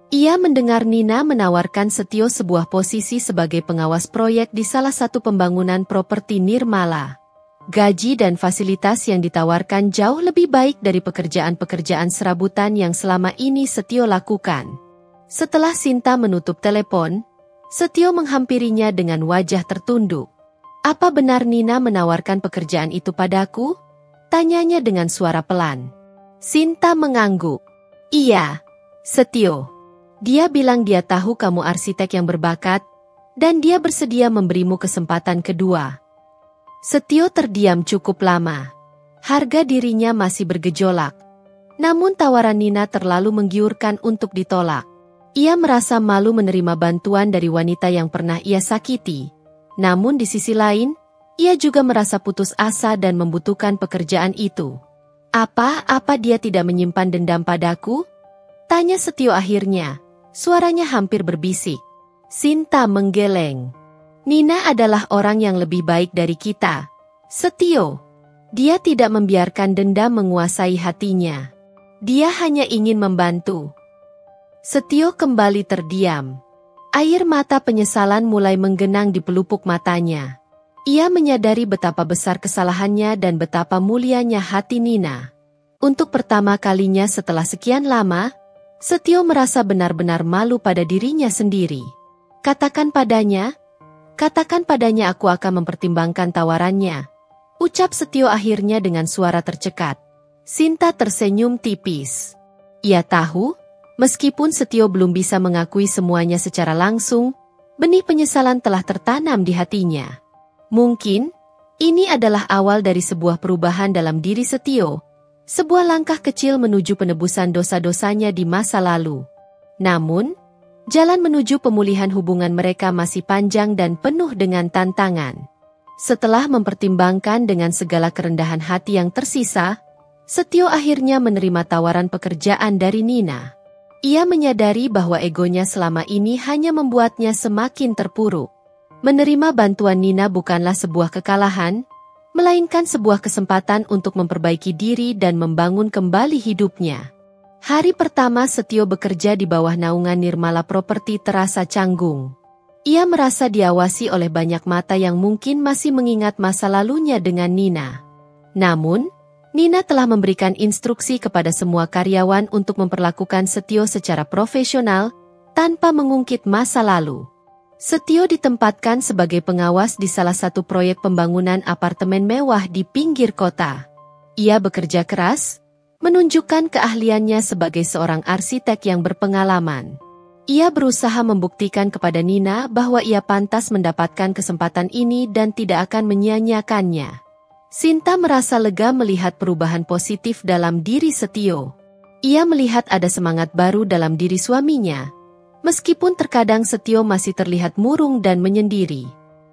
Ia mendengar Nina menawarkan Setio sebuah posisi sebagai pengawas proyek di salah satu pembangunan properti Nirmala. Gaji dan fasilitas yang ditawarkan jauh lebih baik dari pekerjaan-pekerjaan serabutan yang selama ini Setio lakukan. Setelah Sinta menutup telepon, Setio menghampirinya dengan wajah tertunduk. "Apa benar Nina menawarkan pekerjaan itu padaku?" tanyanya dengan suara pelan. Sinta mengangguk. "Iya, Setio. Dia bilang dia tahu kamu arsitek yang berbakat, dan dia bersedia memberimu kesempatan kedua." Setio terdiam cukup lama. Harga dirinya masih bergejolak. Namun tawaran Nina terlalu menggiurkan untuk ditolak. Ia merasa malu menerima bantuan dari wanita yang pernah ia sakiti. Namun di sisi lain, ia juga merasa putus asa dan membutuhkan pekerjaan itu. Apa dia tidak menyimpan dendam padaku?" tanya Setio akhirnya. Suaranya hampir berbisik. Sinta menggeleng. "Nina adalah orang yang lebih baik dari kita, Setio. Dia tidak membiarkan dendam menguasai hatinya. Dia hanya ingin membantu." Setio kembali terdiam. Air mata penyesalan mulai menggenang di pelupuk matanya. Ia menyadari betapa besar kesalahannya dan betapa mulianya hati Nina. Untuk pertama kalinya setelah sekian lama, Setio merasa benar-benar malu pada dirinya sendiri. Katakan padanya aku akan mempertimbangkan tawarannya," ucap Setio akhirnya dengan suara tercekat. Sinta tersenyum tipis. Ia tahu, meskipun Setio belum bisa mengakui semuanya secara langsung, benih penyesalan telah tertanam di hatinya. Mungkin, ini adalah awal dari sebuah perubahan dalam diri Setio, sebuah langkah kecil menuju penebusan dosa-dosanya di masa lalu. Namun, jalan menuju pemulihan hubungan mereka masih panjang dan penuh dengan tantangan. Setelah mempertimbangkan dengan segala kerendahan hati yang tersisa, Setio akhirnya menerima tawaran pekerjaan dari Nina. Ia menyadari bahwa egonya selama ini hanya membuatnya semakin terpuruk. Menerima bantuan Nina bukanlah sebuah kekalahan, melainkan sebuah kesempatan untuk memperbaiki diri dan membangun kembali hidupnya. Hari pertama Setio bekerja di bawah naungan Nirmala Properti terasa canggung. Ia merasa diawasi oleh banyak mata yang mungkin masih mengingat masa lalunya dengan Nina. Namun, Nina telah memberikan instruksi kepada semua karyawan untuk memperlakukan Setio secara profesional, tanpa mengungkit masa lalu. Setio ditempatkan sebagai pengawas di salah satu proyek pembangunan apartemen mewah di pinggir kota. Ia bekerja keras, menunjukkan keahliannya sebagai seorang arsitek yang berpengalaman. Ia berusaha membuktikan kepada Nina bahwa ia pantas mendapatkan kesempatan ini dan tidak akan menyia-nyiakannya. Sinta merasa lega melihat perubahan positif dalam diri Setio. Ia melihat ada semangat baru dalam diri suaminya, meskipun terkadang Setio masih terlihat murung dan menyendiri.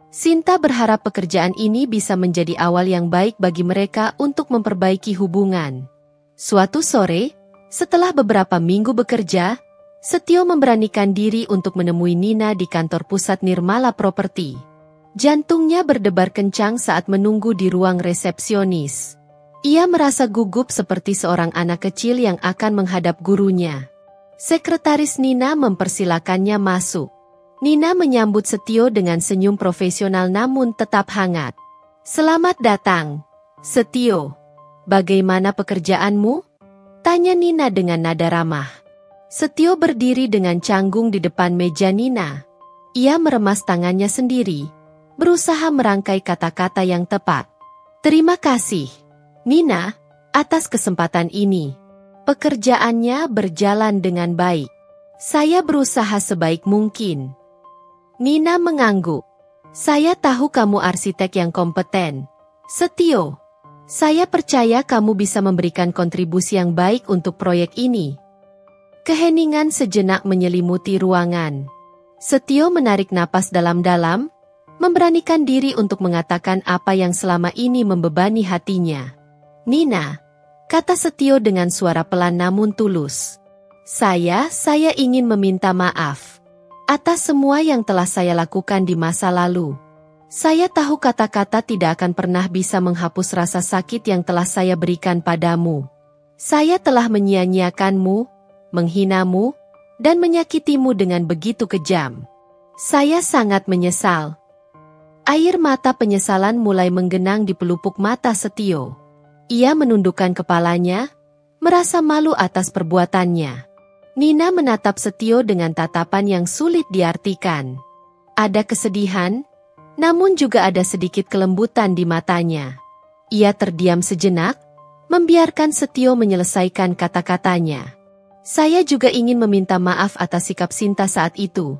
Sinta berharap pekerjaan ini bisa menjadi awal yang baik bagi mereka untuk memperbaiki hubungan. Suatu sore, setelah beberapa minggu bekerja, Setio memberanikan diri untuk menemui Nina di kantor pusat Nirmala Property. Jantungnya berdebar kencang saat menunggu di ruang resepsionis. Ia merasa gugup seperti seorang anak kecil yang akan menghadap gurunya. Sekretaris Nina mempersilakannya masuk. Nina menyambut Setio dengan senyum profesional namun tetap hangat. "Selamat datang, Setio. Bagaimana pekerjaanmu?" tanya Nina dengan nada ramah. Setio berdiri dengan canggung di depan meja Nina. Ia meremas tangannya sendiri, berusaha merangkai kata-kata yang tepat. "Terima kasih, Nina, atas kesempatan ini. Pekerjaannya berjalan dengan baik. Saya berusaha sebaik mungkin." Nina mengangguk. "Saya tahu kamu arsitek yang kompeten, Setio. Saya percaya kamu bisa memberikan kontribusi yang baik untuk proyek ini." Keheningan sejenak menyelimuti ruangan. Setio menarik napas dalam-dalam, memberanikan diri untuk mengatakan apa yang selama ini membebani hatinya. "Nina," kata Setio dengan suara pelan namun tulus. Saya ingin meminta maaf atas semua yang telah saya lakukan di masa lalu. Saya tahu kata-kata tidak akan pernah bisa menghapus rasa sakit yang telah saya berikan padamu. Saya telah menyia-nyiakanmu, menghinamu, dan menyakitimu dengan begitu kejam. Saya sangat menyesal." Air mata penyesalan mulai menggenang di pelupuk mata Setio. Ia menundukkan kepalanya, merasa malu atas perbuatannya. Nina menatap Setio dengan tatapan yang sulit diartikan. Ada kesedihan, namun juga ada sedikit kelembutan di matanya. Ia terdiam sejenak, membiarkan Setio menyelesaikan kata-katanya. "Saya juga ingin meminta maaf atas sikap Sinta saat itu,"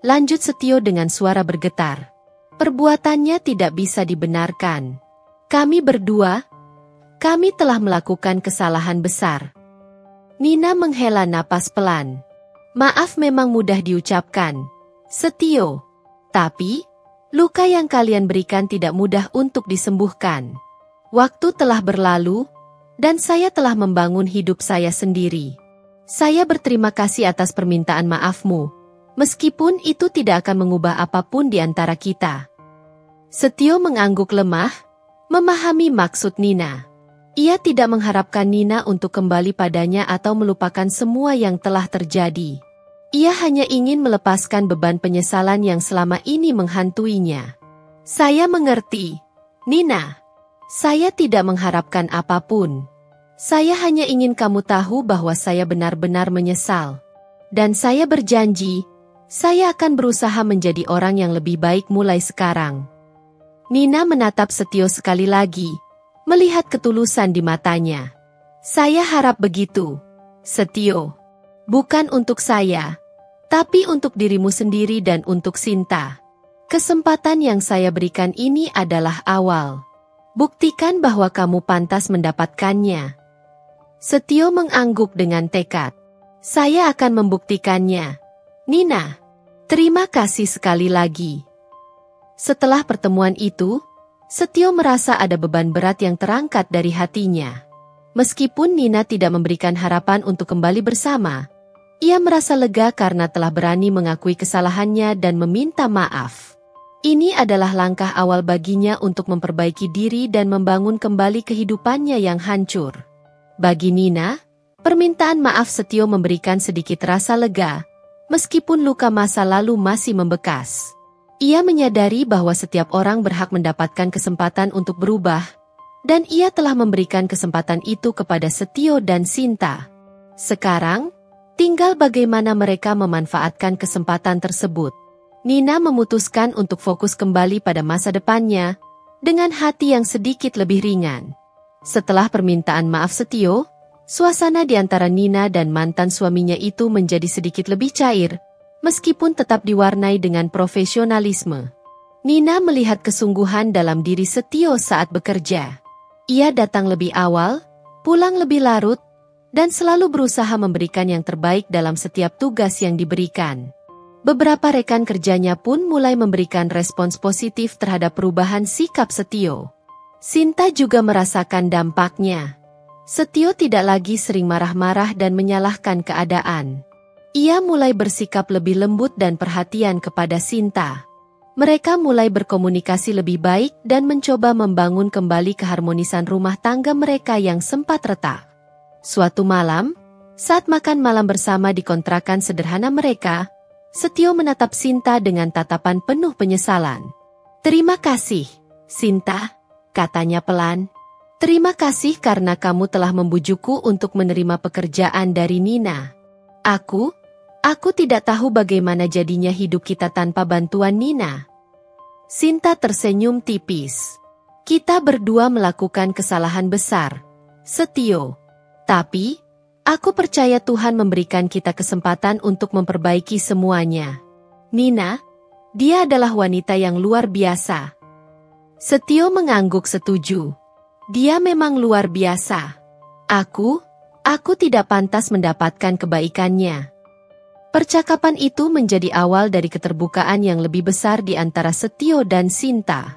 lanjut Setio dengan suara bergetar. "Perbuatannya tidak bisa dibenarkan. Kami berdua, kami telah melakukan kesalahan besar." Nina menghela napas pelan. "Maaf memang mudah diucapkan, Setio. Tapi, luka yang kalian berikan tidak mudah untuk disembuhkan. Waktu telah berlalu, dan saya telah membangun hidup saya sendiri. Saya berterima kasih atas permintaan maafmu, meskipun itu tidak akan mengubah apapun di antara kita." Setio mengangguk lemah, memahami maksud Nina. Ia tidak mengharapkan Nina untuk kembali padanya atau melupakan semua yang telah terjadi. Ia hanya ingin melepaskan beban penyesalan yang selama ini menghantuinya. "Saya mengerti, Nina. Saya tidak mengharapkan apapun. Saya hanya ingin kamu tahu bahwa saya benar-benar menyesal. Dan saya berjanji, saya akan berusaha menjadi orang yang lebih baik mulai sekarang." Nina menatap Setio sekali lagi, melihat ketulusan di matanya. "Saya harap begitu, Setio. Bukan untuk saya, tapi untuk dirimu sendiri dan untuk Sinta. Kesempatan yang saya berikan ini adalah awal. Buktikan bahwa kamu pantas mendapatkannya." Setio mengangguk dengan tekad. "Saya akan membuktikannya, Nina. Terima kasih sekali lagi." Setelah pertemuan itu, Setio merasa ada beban berat yang terangkat dari hatinya. Meskipun Nina tidak memberikan harapan untuk kembali bersama, ia merasa lega karena telah berani mengakui kesalahannya dan meminta maaf. Ini adalah langkah awal baginya untuk memperbaiki diri dan membangun kembali kehidupannya yang hancur. Bagi Nina, permintaan maaf Setio memberikan sedikit rasa lega, meskipun luka masa lalu masih membekas. Ia menyadari bahwa setiap orang berhak mendapatkan kesempatan untuk berubah, dan ia telah memberikan kesempatan itu kepada Setio dan Sinta. Sekarang, tinggal bagaimana mereka memanfaatkan kesempatan tersebut. Nina memutuskan untuk fokus kembali pada masa depannya, dengan hati yang sedikit lebih ringan. Setelah permintaan maaf Setio, suasana di antara Nina dan mantan suaminya itu menjadi sedikit lebih cair, meskipun tetap diwarnai dengan profesionalisme. Nina melihat kesungguhan dalam diri Setio saat bekerja. Ia datang lebih awal, pulang lebih larut, dan selalu berusaha memberikan yang terbaik dalam setiap tugas yang diberikan. Beberapa rekan kerjanya pun mulai memberikan respons positif terhadap perubahan sikap Setio. Sinta juga merasakan dampaknya. Setio tidak lagi sering marah-marah dan menyalahkan keadaan. Ia mulai bersikap lebih lembut dan perhatian kepada Sinta. Mereka mulai berkomunikasi lebih baik dan mencoba membangun kembali keharmonisan rumah tangga mereka yang sempat retak. Suatu malam, saat makan malam bersama di kontrakan sederhana mereka, Setio menatap Sinta dengan tatapan penuh penyesalan. "Terima kasih, Sinta," katanya pelan. "Terima kasih karena kamu telah membujukku untuk menerima pekerjaan dari Nina. Aku tidak tahu bagaimana jadinya hidup kita tanpa bantuan Nina." Sinta tersenyum tipis. "Kita berdua melakukan kesalahan besar, Setio. Tapi aku percaya Tuhan memberikan kita kesempatan untuk memperbaiki semuanya. Nina, dia adalah wanita yang luar biasa." Setio mengangguk setuju. "Dia memang luar biasa. Aku tidak pantas mendapatkan kebaikannya." Percakapan itu menjadi awal dari keterbukaan yang lebih besar di antara Setio dan Sinta.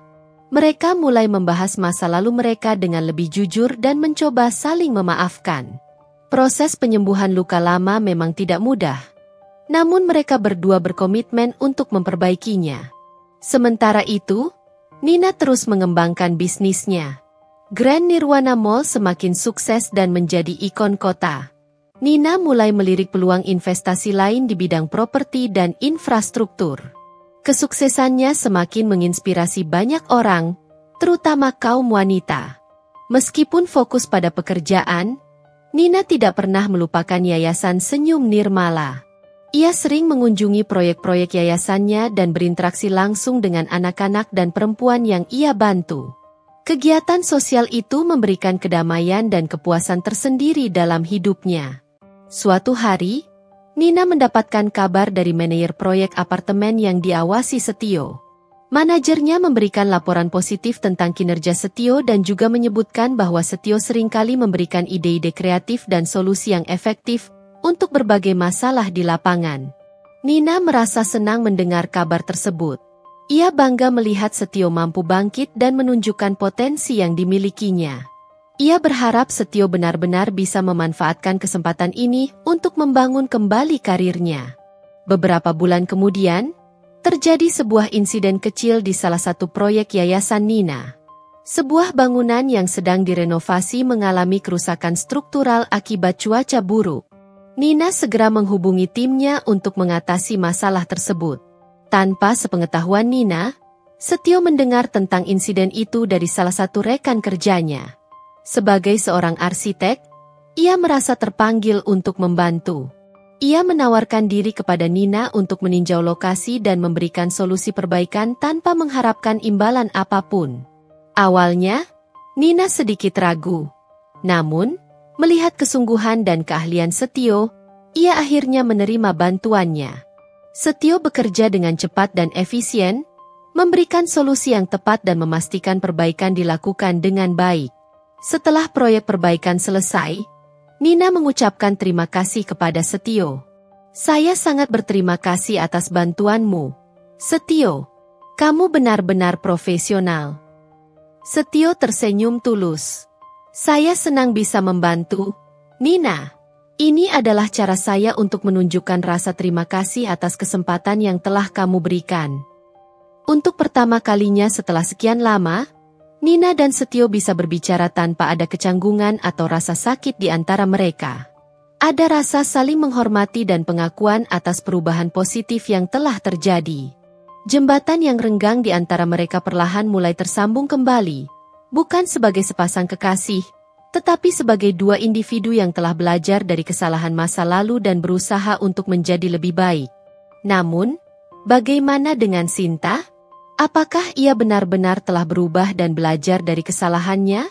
Mereka mulai membahas masa lalu mereka dengan lebih jujur dan mencoba saling memaafkan. Proses penyembuhan luka lama memang tidak mudah. Namun mereka berdua berkomitmen untuk memperbaikinya. Sementara itu, Nina terus mengembangkan bisnisnya. Grand Nirwana Mall semakin sukses dan menjadi ikon kota. Nina mulai melirik peluang investasi lain di bidang properti dan infrastruktur. Kesuksesannya semakin menginspirasi banyak orang, terutama kaum wanita. Meskipun fokus pada pekerjaan, Nina tidak pernah melupakan Yayasan Senyum Nirmala. Ia sering mengunjungi proyek-proyek yayasannya dan berinteraksi langsung dengan anak-anak dan perempuan yang ia bantu. Kegiatan sosial itu memberikan kedamaian dan kepuasan tersendiri dalam hidupnya. Suatu hari, Nina mendapatkan kabar dari manajer proyek apartemen yang diawasi Setio. Manajernya memberikan laporan positif tentang kinerja Setio dan juga menyebutkan bahwa Setio seringkali memberikan ide-ide kreatif dan solusi yang efektif untuk berbagai masalah di lapangan. Nina merasa senang mendengar kabar tersebut. Ia bangga melihat Setio mampu bangkit dan menunjukkan potensi yang dimilikinya. Ia berharap Setio benar-benar bisa memanfaatkan kesempatan ini untuk membangun kembali karirnya. Beberapa bulan kemudian, terjadi sebuah insiden kecil di salah satu proyek yayasan Nina. Sebuah bangunan yang sedang direnovasi mengalami kerusakan struktural akibat cuaca buruk. Nina segera menghubungi timnya untuk mengatasi masalah tersebut. Tanpa sepengetahuan Nina, Setio mendengar tentang insiden itu dari salah satu rekan kerjanya. Sebagai seorang arsitek, ia merasa terpanggil untuk membantu. Ia menawarkan diri kepada Nina untuk meninjau lokasi dan memberikan solusi perbaikan tanpa mengharapkan imbalan apapun. Awalnya, Nina sedikit ragu. Namun, melihat kesungguhan dan keahlian Setio, ia akhirnya menerima bantuannya. Setio bekerja dengan cepat dan efisien, memberikan solusi yang tepat dan memastikan perbaikan dilakukan dengan baik. Setelah proyek perbaikan selesai, Nina mengucapkan terima kasih kepada Setio. "Saya sangat berterima kasih atas bantuanmu, Setio. Kamu benar-benar profesional." Setio tersenyum tulus. "Saya senang bisa membantu, Nina. Ini adalah cara saya untuk menunjukkan rasa terima kasih atas kesempatan yang telah kamu berikan." Untuk pertama kalinya setelah sekian lama, Nina dan Setio bisa berbicara tanpa ada kecanggungan atau rasa sakit di antara mereka. Ada rasa saling menghormati dan pengakuan atas perubahan positif yang telah terjadi. Jembatan yang renggang di antara mereka perlahan mulai tersambung kembali, bukan sebagai sepasang kekasih, tetapi sebagai dua individu yang telah belajar dari kesalahan masa lalu dan berusaha untuk menjadi lebih baik. Namun, bagaimana dengan Sinta? Apakah ia benar-benar telah berubah dan belajar dari kesalahannya?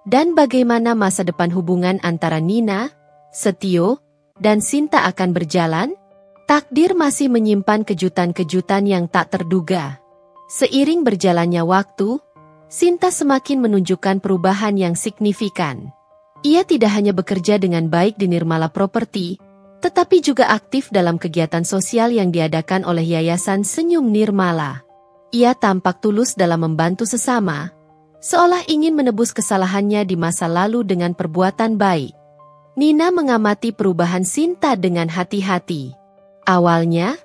Dan bagaimana masa depan hubungan antara Nina, Setio, dan Sinta akan berjalan? Takdir masih menyimpan kejutan-kejutan yang tak terduga. Seiring berjalannya waktu, Sinta semakin menunjukkan perubahan yang signifikan. Ia tidak hanya bekerja dengan baik di Nirmala Property, tetapi juga aktif dalam kegiatan sosial yang diadakan oleh Yayasan Senyum Nirmala. Ia tampak tulus dalam membantu sesama, seolah ingin menebus kesalahannya di masa lalu dengan perbuatan baik. Nina mengamati perubahan Sinta dengan hati-hati. Awalnya,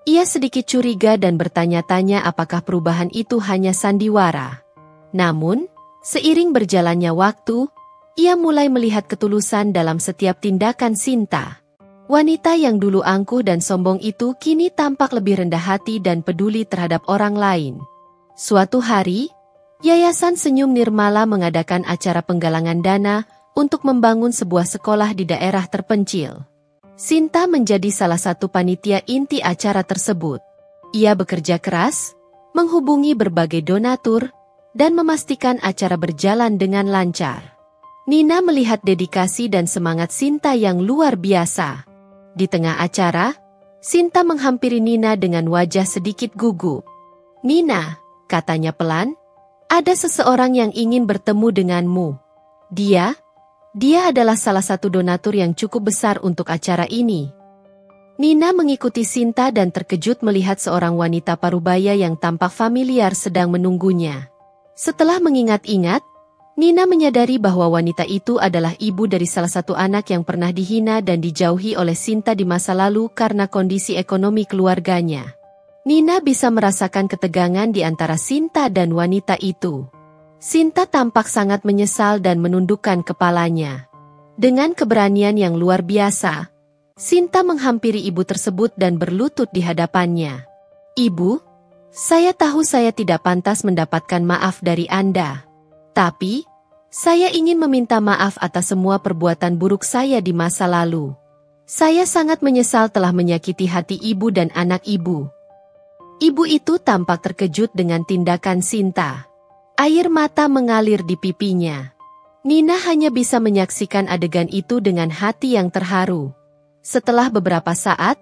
ia sedikit curiga dan bertanya-tanya apakah perubahan itu hanya sandiwara. Namun, seiring berjalannya waktu, ia mulai melihat ketulusan dalam setiap tindakan Sinta. Wanita yang dulu angkuh dan sombong itu kini tampak lebih rendah hati dan peduli terhadap orang lain. Suatu hari, Yayasan Senyum Nirmala mengadakan acara penggalangan dana untuk membangun sebuah sekolah di daerah terpencil. Sinta menjadi salah satu panitia inti acara tersebut. Ia bekerja keras, menghubungi berbagai donatur, dan memastikan acara berjalan dengan lancar. Nina melihat dedikasi dan semangat Sinta yang luar biasa. Di tengah acara, Sinta menghampiri Nina dengan wajah sedikit gugup. "Nina," katanya pelan, "ada seseorang yang ingin bertemu denganmu. Dia adalah salah satu donatur yang cukup besar untuk acara ini." Nina mengikuti Sinta dan terkejut melihat seorang wanita parubaya yang tampak familiar sedang menunggunya. Setelah mengingat-ingat, Nina menyadari bahwa wanita itu adalah ibu dari salah satu anak yang pernah dihina dan dijauhi oleh Sinta di masa lalu karena kondisi ekonomi keluarganya. Nina bisa merasakan ketegangan di antara Sinta dan wanita itu. Sinta tampak sangat menyesal dan menundukkan kepalanya. Dengan keberanian yang luar biasa, Sinta menghampiri ibu tersebut dan berlutut di hadapannya. "Ibu, saya tahu saya tidak pantas mendapatkan maaf dari Anda. Tapi, saya ingin meminta maaf atas semua perbuatan buruk saya di masa lalu. Saya sangat menyesal telah menyakiti hati ibu dan anak ibu." Ibu itu tampak terkejut dengan tindakan Sinta. Air mata mengalir di pipinya. Nina hanya bisa menyaksikan adegan itu dengan hati yang terharu. Setelah beberapa saat,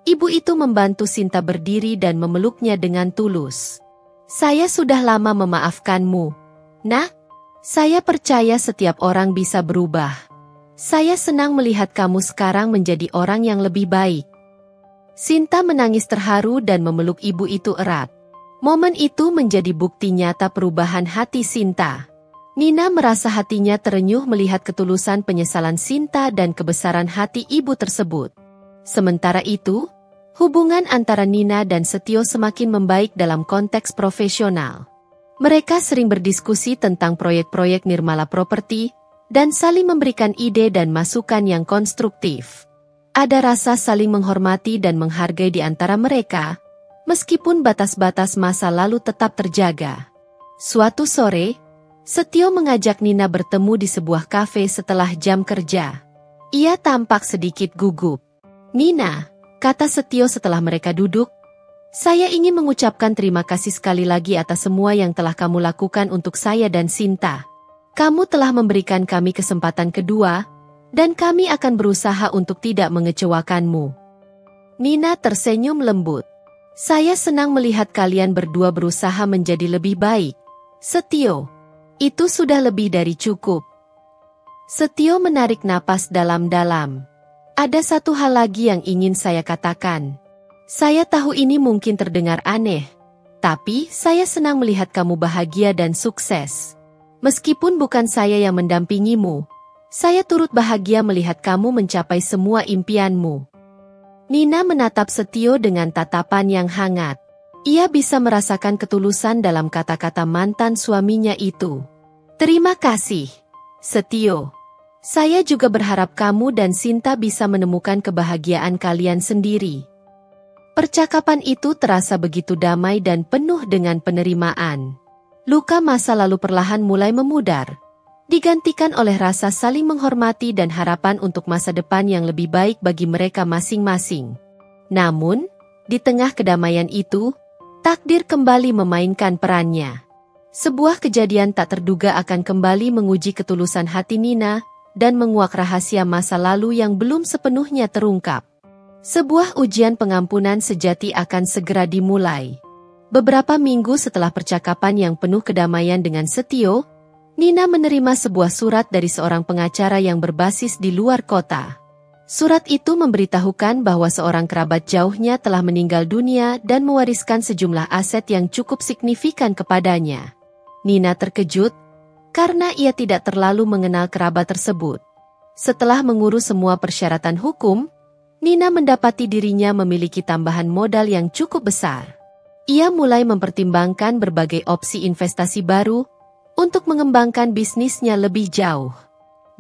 ibu itu membantu Sinta berdiri dan memeluknya dengan tulus. "Saya sudah lama memaafkanmu. Nah, saya percaya setiap orang bisa berubah. Saya senang melihat kamu sekarang menjadi orang yang lebih baik." Sinta menangis terharu dan memeluk ibu itu erat. Momen itu menjadi bukti nyata perubahan hati Sinta. Nina merasa hatinya terenyuh melihat ketulusan penyesalan Sinta dan kebesaran hati ibu tersebut. Sementara itu, hubungan antara Nina dan Setio semakin membaik dalam konteks profesional. Mereka sering berdiskusi tentang proyek-proyek Nirmala Property dan saling memberikan ide dan masukan yang konstruktif. Ada rasa saling menghormati dan menghargai di antara mereka, meskipun batas-batas masa lalu tetap terjaga. Suatu sore, Setio mengajak Nina bertemu di sebuah kafe setelah jam kerja. Ia tampak sedikit gugup. "Nina," kata Setio setelah mereka duduk, "saya ingin mengucapkan terima kasih sekali lagi atas semua yang telah kamu lakukan untuk saya dan Sinta. Kamu telah memberikan kami kesempatan kedua, dan kami akan berusaha untuk tidak mengecewakanmu." Nina tersenyum lembut. "Saya senang melihat kalian berdua berusaha menjadi lebih baik, Setio. Itu sudah lebih dari cukup." Setio menarik napas dalam-dalam. "Ada satu hal lagi yang ingin saya katakan. Saya tahu ini mungkin terdengar aneh, tapi saya senang melihat kamu bahagia dan sukses. Meskipun bukan saya yang mendampingimu, saya turut bahagia melihat kamu mencapai semua impianmu." Nina menatap Setio dengan tatapan yang hangat. Ia bisa merasakan ketulusan dalam kata-kata mantan suaminya itu. "Terima kasih, Setio. Saya juga berharap kamu dan Sinta bisa menemukan kebahagiaan kalian sendiri." Percakapan itu terasa begitu damai dan penuh dengan penerimaan. Luka masa lalu perlahan mulai memudar, digantikan oleh rasa saling menghormati dan harapan untuk masa depan yang lebih baik bagi mereka masing-masing. Namun, di tengah kedamaian itu, takdir kembali memainkan perannya. Sebuah kejadian tak terduga akan kembali menguji ketulusan hati Nina dan menguak rahasia masa lalu yang belum sepenuhnya terungkap. Sebuah ujian pengampunan sejati akan segera dimulai. Beberapa minggu setelah percakapan yang penuh kedamaian dengan Setio, Nina menerima sebuah surat dari seorang pengacara yang berbasis di luar kota. Surat itu memberitahukan bahwa seorang kerabat jauhnya telah meninggal dunia dan mewariskan sejumlah aset yang cukup signifikan kepadanya. Nina terkejut karena ia tidak terlalu mengenal kerabat tersebut. Setelah mengurus semua persyaratan hukum, Nina mendapati dirinya memiliki tambahan modal yang cukup besar. Ia mulai mempertimbangkan berbagai opsi investasi baru untuk mengembangkan bisnisnya lebih jauh.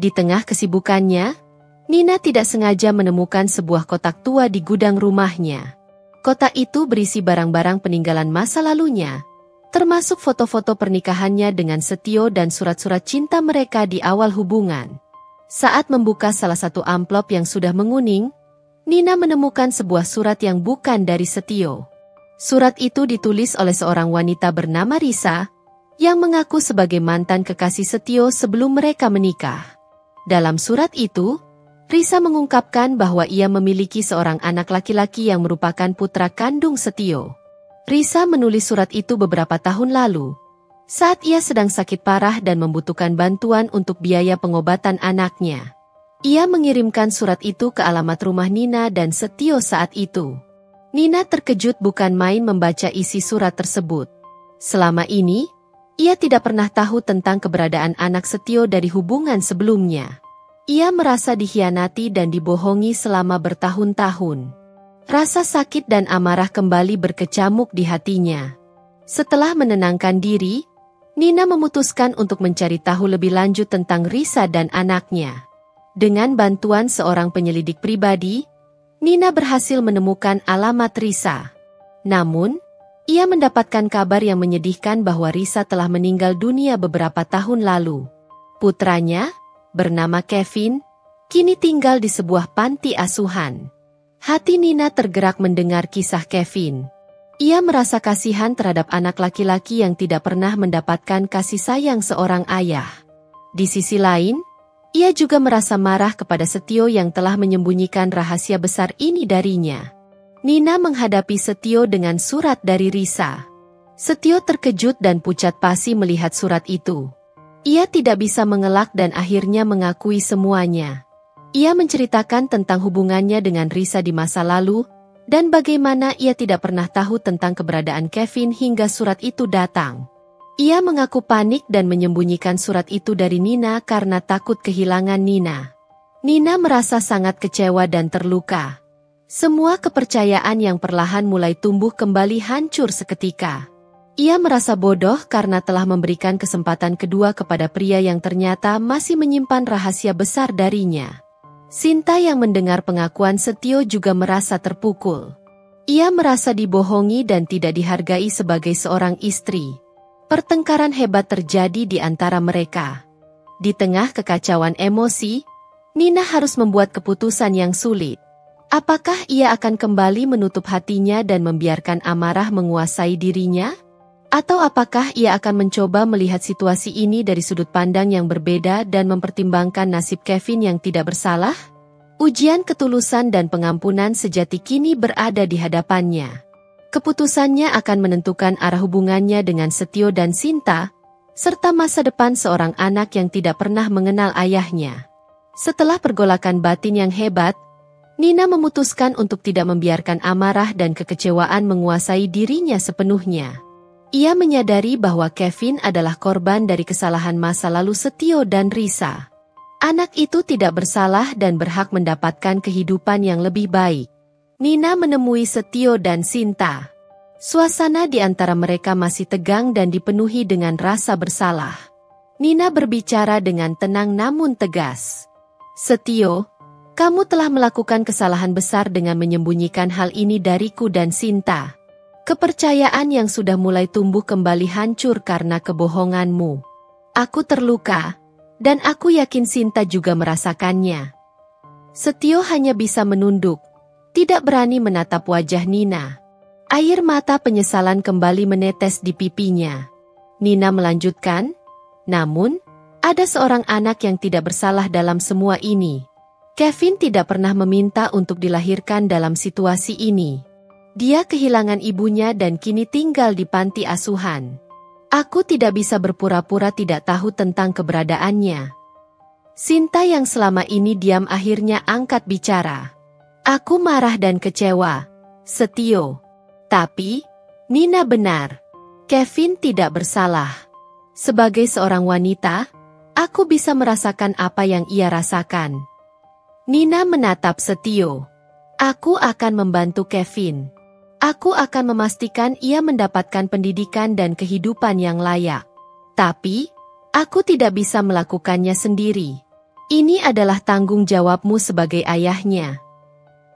Di tengah kesibukannya, Nina tidak sengaja menemukan sebuah kotak tua di gudang rumahnya. Kotak itu berisi barang-barang peninggalan masa lalunya, termasuk foto-foto pernikahannya dengan Setio dan surat-surat cinta mereka di awal hubungan. Saat membuka salah satu amplop yang sudah menguning, Nina menemukan sebuah surat yang bukan dari Setio. Surat itu ditulis oleh seorang wanita bernama Risa, yang mengaku sebagai mantan kekasih Setio sebelum mereka menikah. Dalam surat itu, Risa mengungkapkan bahwa ia memiliki seorang anak laki-laki yang merupakan putra kandung Setio. Risa menulis surat itu beberapa tahun lalu, saat ia sedang sakit parah dan membutuhkan bantuan untuk biaya pengobatan anaknya. Ia mengirimkan surat itu ke alamat rumah Nina dan Setio saat itu. Nina terkejut bukan main membaca isi surat tersebut. Selama ini, ia tidak pernah tahu tentang keberadaan anak Setio dari hubungan sebelumnya. Ia merasa dikhianati dan dibohongi selama bertahun-tahun. Rasa sakit dan amarah kembali berkecamuk di hatinya. Setelah menenangkan diri, Nina memutuskan untuk mencari tahu lebih lanjut tentang Risa dan anaknya. Dengan bantuan seorang penyelidik pribadi, Nina berhasil menemukan alamat Risa. Namun, ia mendapatkan kabar yang menyedihkan bahwa Risa telah meninggal dunia beberapa tahun lalu. Putranya, bernama Kevin, kini tinggal di sebuah panti asuhan. Hati Nina tergerak mendengar kisah Kevin. Ia merasa kasihan terhadap anak laki-laki yang tidak pernah mendapatkan kasih sayang seorang ayah. Di sisi lain, ia juga merasa marah kepada Setio yang telah menyembunyikan rahasia besar ini darinya. Nina menghadapi Setio dengan surat dari Risa. Setio terkejut dan pucat pasi melihat surat itu. Ia tidak bisa mengelak dan akhirnya mengakui semuanya. Ia menceritakan tentang hubungannya dengan Risa di masa lalu, dan bagaimana ia tidak pernah tahu tentang keberadaan Kevin hingga surat itu datang. Ia mengaku panik dan menyembunyikan surat itu dari Nina karena takut kehilangan Nina. Nina merasa sangat kecewa dan terluka. Semua kepercayaan yang perlahan mulai tumbuh kembali hancur seketika. Ia merasa bodoh karena telah memberikan kesempatan kedua kepada pria yang ternyata masih menyimpan rahasia besar darinya. Sinta yang mendengar pengakuan Setio juga merasa terpukul. Ia merasa dibohongi dan tidak dihargai sebagai seorang istri. Pertengkaran hebat terjadi di antara mereka. Di tengah kekacauan emosi, Nina harus membuat keputusan yang sulit. Apakah ia akan kembali menutup hatinya dan membiarkan amarah menguasai dirinya? Atau apakah ia akan mencoba melihat situasi ini dari sudut pandang yang berbeda dan mempertimbangkan nasib Kevin yang tidak bersalah? Ujian ketulusan dan pengampunan sejati kini berada di hadapannya. Keputusannya akan menentukan arah hubungannya dengan Setio dan Sinta, serta masa depan seorang anak yang tidak pernah mengenal ayahnya. Setelah pergolakan batin yang hebat, Nina memutuskan untuk tidak membiarkan amarah dan kekecewaan menguasai dirinya sepenuhnya. Ia menyadari bahwa Kevin adalah korban dari kesalahan masa lalu Setio dan Risa. Anak itu tidak bersalah dan berhak mendapatkan kehidupan yang lebih baik. Nina menemui Setio dan Sinta. Suasana di antara mereka masih tegang dan dipenuhi dengan rasa bersalah. Nina berbicara dengan tenang namun tegas. Setio, kamu telah melakukan kesalahan besar dengan menyembunyikan hal ini dariku dan Sinta. Kepercayaan yang sudah mulai tumbuh kembali hancur karena kebohonganmu. Aku terluka, dan aku yakin Sinta juga merasakannya. Setio hanya bisa menunduk, tidak berani menatap wajah Nina. Air mata penyesalan kembali menetes di pipinya. Nina melanjutkan, namun, ada seorang anak yang tidak bersalah dalam semua ini. Kevin tidak pernah meminta untuk dilahirkan dalam situasi ini. Dia kehilangan ibunya dan kini tinggal di panti asuhan. Aku tidak bisa berpura-pura tidak tahu tentang keberadaannya. Sinta yang selama ini diam akhirnya angkat bicara. Aku marah dan kecewa, Setio. Tapi, Nina benar. Kevin tidak bersalah. Sebagai seorang wanita, aku bisa merasakan apa yang ia rasakan. Nina menatap Setio. Aku akan membantu Kevin. Aku akan memastikan ia mendapatkan pendidikan dan kehidupan yang layak. Tapi, aku tidak bisa melakukannya sendiri. Ini adalah tanggung jawabmu sebagai ayahnya.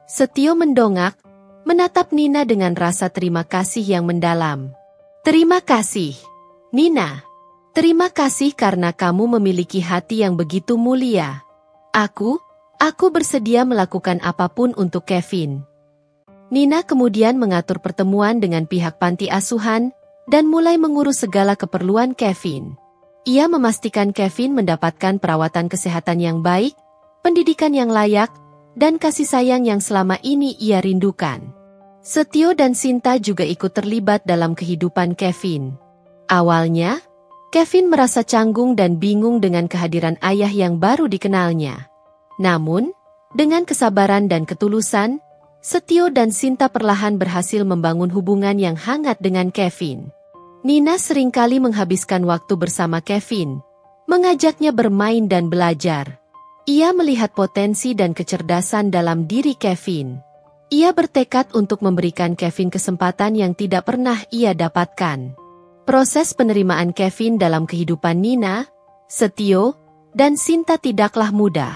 Setio mendongak, menatap Nina dengan rasa terima kasih yang mendalam. Terima kasih, Nina. Terima kasih karena kamu memiliki hati yang begitu mulia. Aku bersedia melakukan apapun untuk Kevin. Nina kemudian mengatur pertemuan dengan pihak panti asuhan dan mulai mengurus segala keperluan Kevin. Ia memastikan Kevin mendapatkan perawatan kesehatan yang baik, pendidikan yang layak, dan kasih sayang yang selama ini ia rindukan. Setio dan Sinta juga ikut terlibat dalam kehidupan Kevin. Awalnya, Kevin merasa canggung dan bingung dengan kehadiran ayah yang baru dikenalnya. Namun, dengan kesabaran dan ketulusan, Setio dan Sinta perlahan berhasil membangun hubungan yang hangat dengan Kevin. Nina seringkali menghabiskan waktu bersama Kevin, mengajaknya bermain dan belajar. Ia melihat potensi dan kecerdasan dalam diri Kevin. Ia bertekad untuk memberikan Kevin kesempatan yang tidak pernah ia dapatkan. Proses penerimaan Kevin dalam kehidupan Nina, Setio, dan Sinta tidaklah mudah.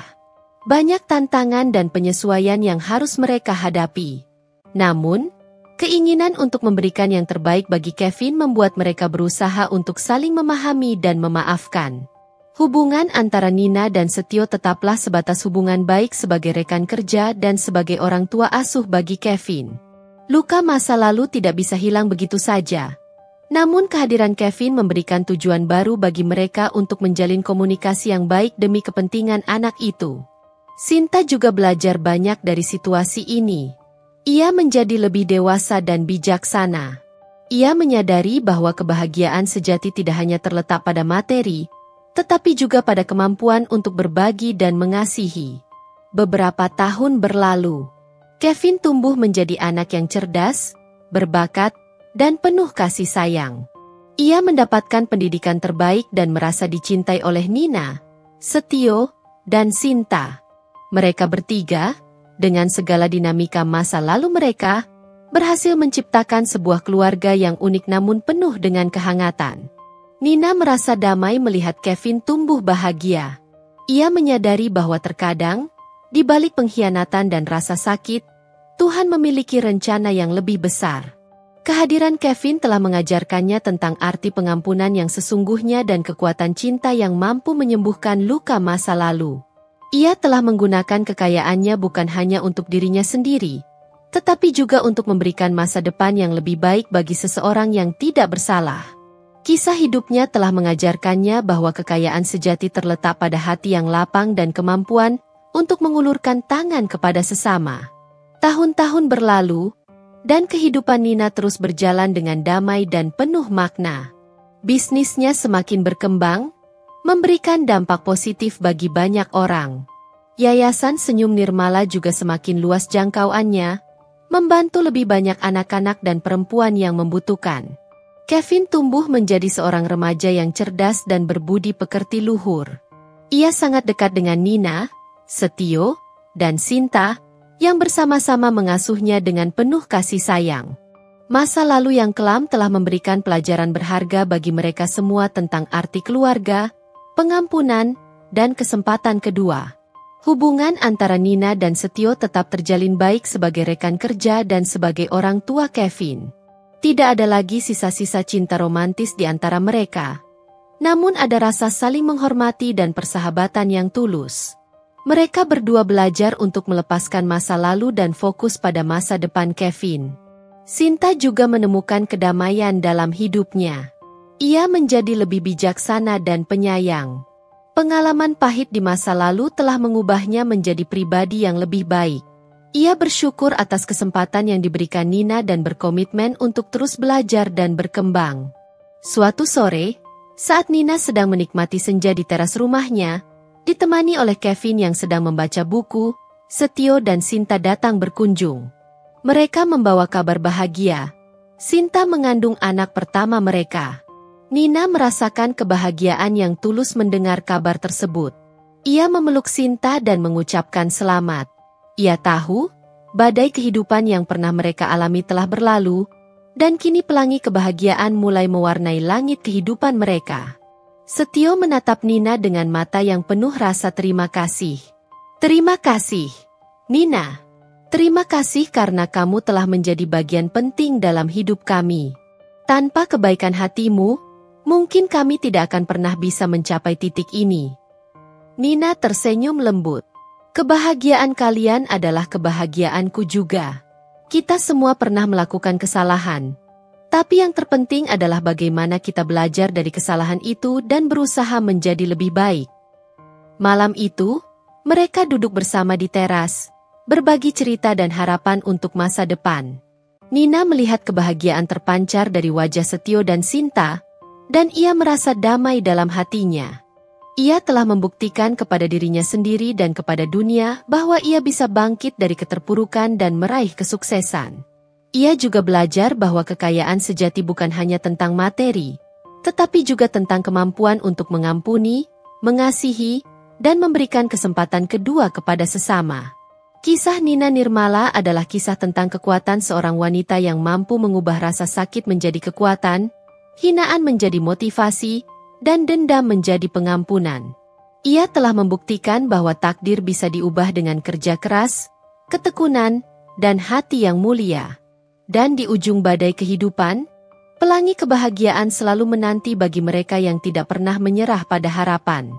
Banyak tantangan dan penyesuaian yang harus mereka hadapi. Namun, keinginan untuk memberikan yang terbaik bagi Kevin membuat mereka berusaha untuk saling memahami dan memaafkan. Hubungan antara Nina dan Setio tetaplah sebatas hubungan baik sebagai rekan kerja dan sebagai orang tua asuh bagi Kevin. Luka masa lalu tidak bisa hilang begitu saja. Namun kehadiran Kevin memberikan tujuan baru bagi mereka untuk menjalin komunikasi yang baik demi kepentingan anak itu. Sinta juga belajar banyak dari situasi ini. Ia menjadi lebih dewasa dan bijaksana. Ia menyadari bahwa kebahagiaan sejati tidak hanya terletak pada materi, tetapi juga pada kemampuan untuk berbagi dan mengasihi. Beberapa tahun berlalu, Kevin tumbuh menjadi anak yang cerdas, berbakat, dan penuh kasih sayang. Ia mendapatkan pendidikan terbaik dan merasa dicintai oleh Nina, Setio, dan Sinta. Mereka bertiga, dengan segala dinamika masa lalu mereka, berhasil menciptakan sebuah keluarga yang unik namun penuh dengan kehangatan. Nina merasa damai melihat Kevin tumbuh bahagia. Ia menyadari bahwa terkadang, di balik pengkhianatan dan rasa sakit, Tuhan memiliki rencana yang lebih besar. Kehadiran Kevin telah mengajarkannya tentang arti pengampunan yang sesungguhnya dan kekuatan cinta yang mampu menyembuhkan luka masa lalu. Ia telah menggunakan kekayaannya bukan hanya untuk dirinya sendiri, tetapi juga untuk memberikan masa depan yang lebih baik bagi seseorang yang tidak bersalah. Kisah hidupnya telah mengajarkannya bahwa kekayaan sejati terletak pada hati yang lapang dan kemampuan untuk mengulurkan tangan kepada sesama. Tahun-tahun berlalu, dan kehidupan Nina terus berjalan dengan damai dan penuh makna. Bisnisnya semakin berkembang, memberikan dampak positif bagi banyak orang. Yayasan Senyum Nirmala juga semakin luas jangkauannya, membantu lebih banyak anak-anak dan perempuan yang membutuhkan. Kevin tumbuh menjadi seorang remaja yang cerdas dan berbudi pekerti luhur. Ia sangat dekat dengan Nina, Setio, dan Sinta, yang bersama-sama mengasuhnya dengan penuh kasih sayang. Masa lalu yang kelam telah memberikan pelajaran berharga bagi mereka semua tentang arti keluarga, pengampunan, dan kesempatan kedua. Hubungan antara Nina dan Setio tetap terjalin baik sebagai rekan kerja dan sebagai orang tua Kevin. Tidak ada lagi sisa-sisa cinta romantis di antara mereka. Namun ada rasa saling menghormati dan persahabatan yang tulus. Mereka berdua belajar untuk melepaskan masa lalu dan fokus pada masa depan Kevin. Sinta juga menemukan kedamaian dalam hidupnya. Ia menjadi lebih bijaksana dan penyayang. Pengalaman pahit di masa lalu telah mengubahnya menjadi pribadi yang lebih baik. Ia bersyukur atas kesempatan yang diberikan Nina dan berkomitmen untuk terus belajar dan berkembang. Suatu sore, saat Nina sedang menikmati senja di teras rumahnya, Ditemani oleh Kevin yang sedang membaca buku, Setio dan Sinta datang berkunjung. Mereka membawa kabar bahagia. Sinta mengandung anak pertama mereka. Nina merasakan kebahagiaan yang tulus mendengar kabar tersebut. Ia memeluk Sinta dan mengucapkan selamat. Ia tahu, badai kehidupan yang pernah mereka alami telah berlalu, dan kini pelangi kebahagiaan mulai mewarnai langit kehidupan mereka. Setio menatap Nina dengan mata yang penuh rasa terima kasih. Terima kasih, Nina. Terima kasih karena kamu telah menjadi bagian penting dalam hidup kami. Tanpa kebaikan hatimu, mungkin kami tidak akan pernah bisa mencapai titik ini. Nina tersenyum lembut. Kebahagiaan kalian adalah kebahagiaanku juga. Kita semua pernah melakukan kesalahan. Tapi yang terpenting adalah bagaimana kita belajar dari kesalahan itu dan berusaha menjadi lebih baik. Malam itu, mereka duduk bersama di teras, berbagi cerita dan harapan untuk masa depan. Nina melihat kebahagiaan terpancar dari wajah Setio dan Sinta, dan ia merasa damai dalam hatinya. Ia telah membuktikan kepada dirinya sendiri dan kepada dunia bahwa ia bisa bangkit dari keterpurukan dan meraih kesuksesan. Ia juga belajar bahwa kekayaan sejati bukan hanya tentang materi, tetapi juga tentang kemampuan untuk mengampuni, mengasihi, dan memberikan kesempatan kedua kepada sesama. Kisah Nina Nirmala adalah kisah tentang kekuatan seorang wanita yang mampu mengubah rasa sakit menjadi kekuatan, hinaan menjadi motivasi, dan dendam menjadi pengampunan. Ia telah membuktikan bahwa takdir bisa diubah dengan kerja keras, ketekunan, dan hati yang mulia. Dan di ujung badai kehidupan, pelangi kebahagiaan selalu menanti bagi mereka yang tidak pernah menyerah pada harapan.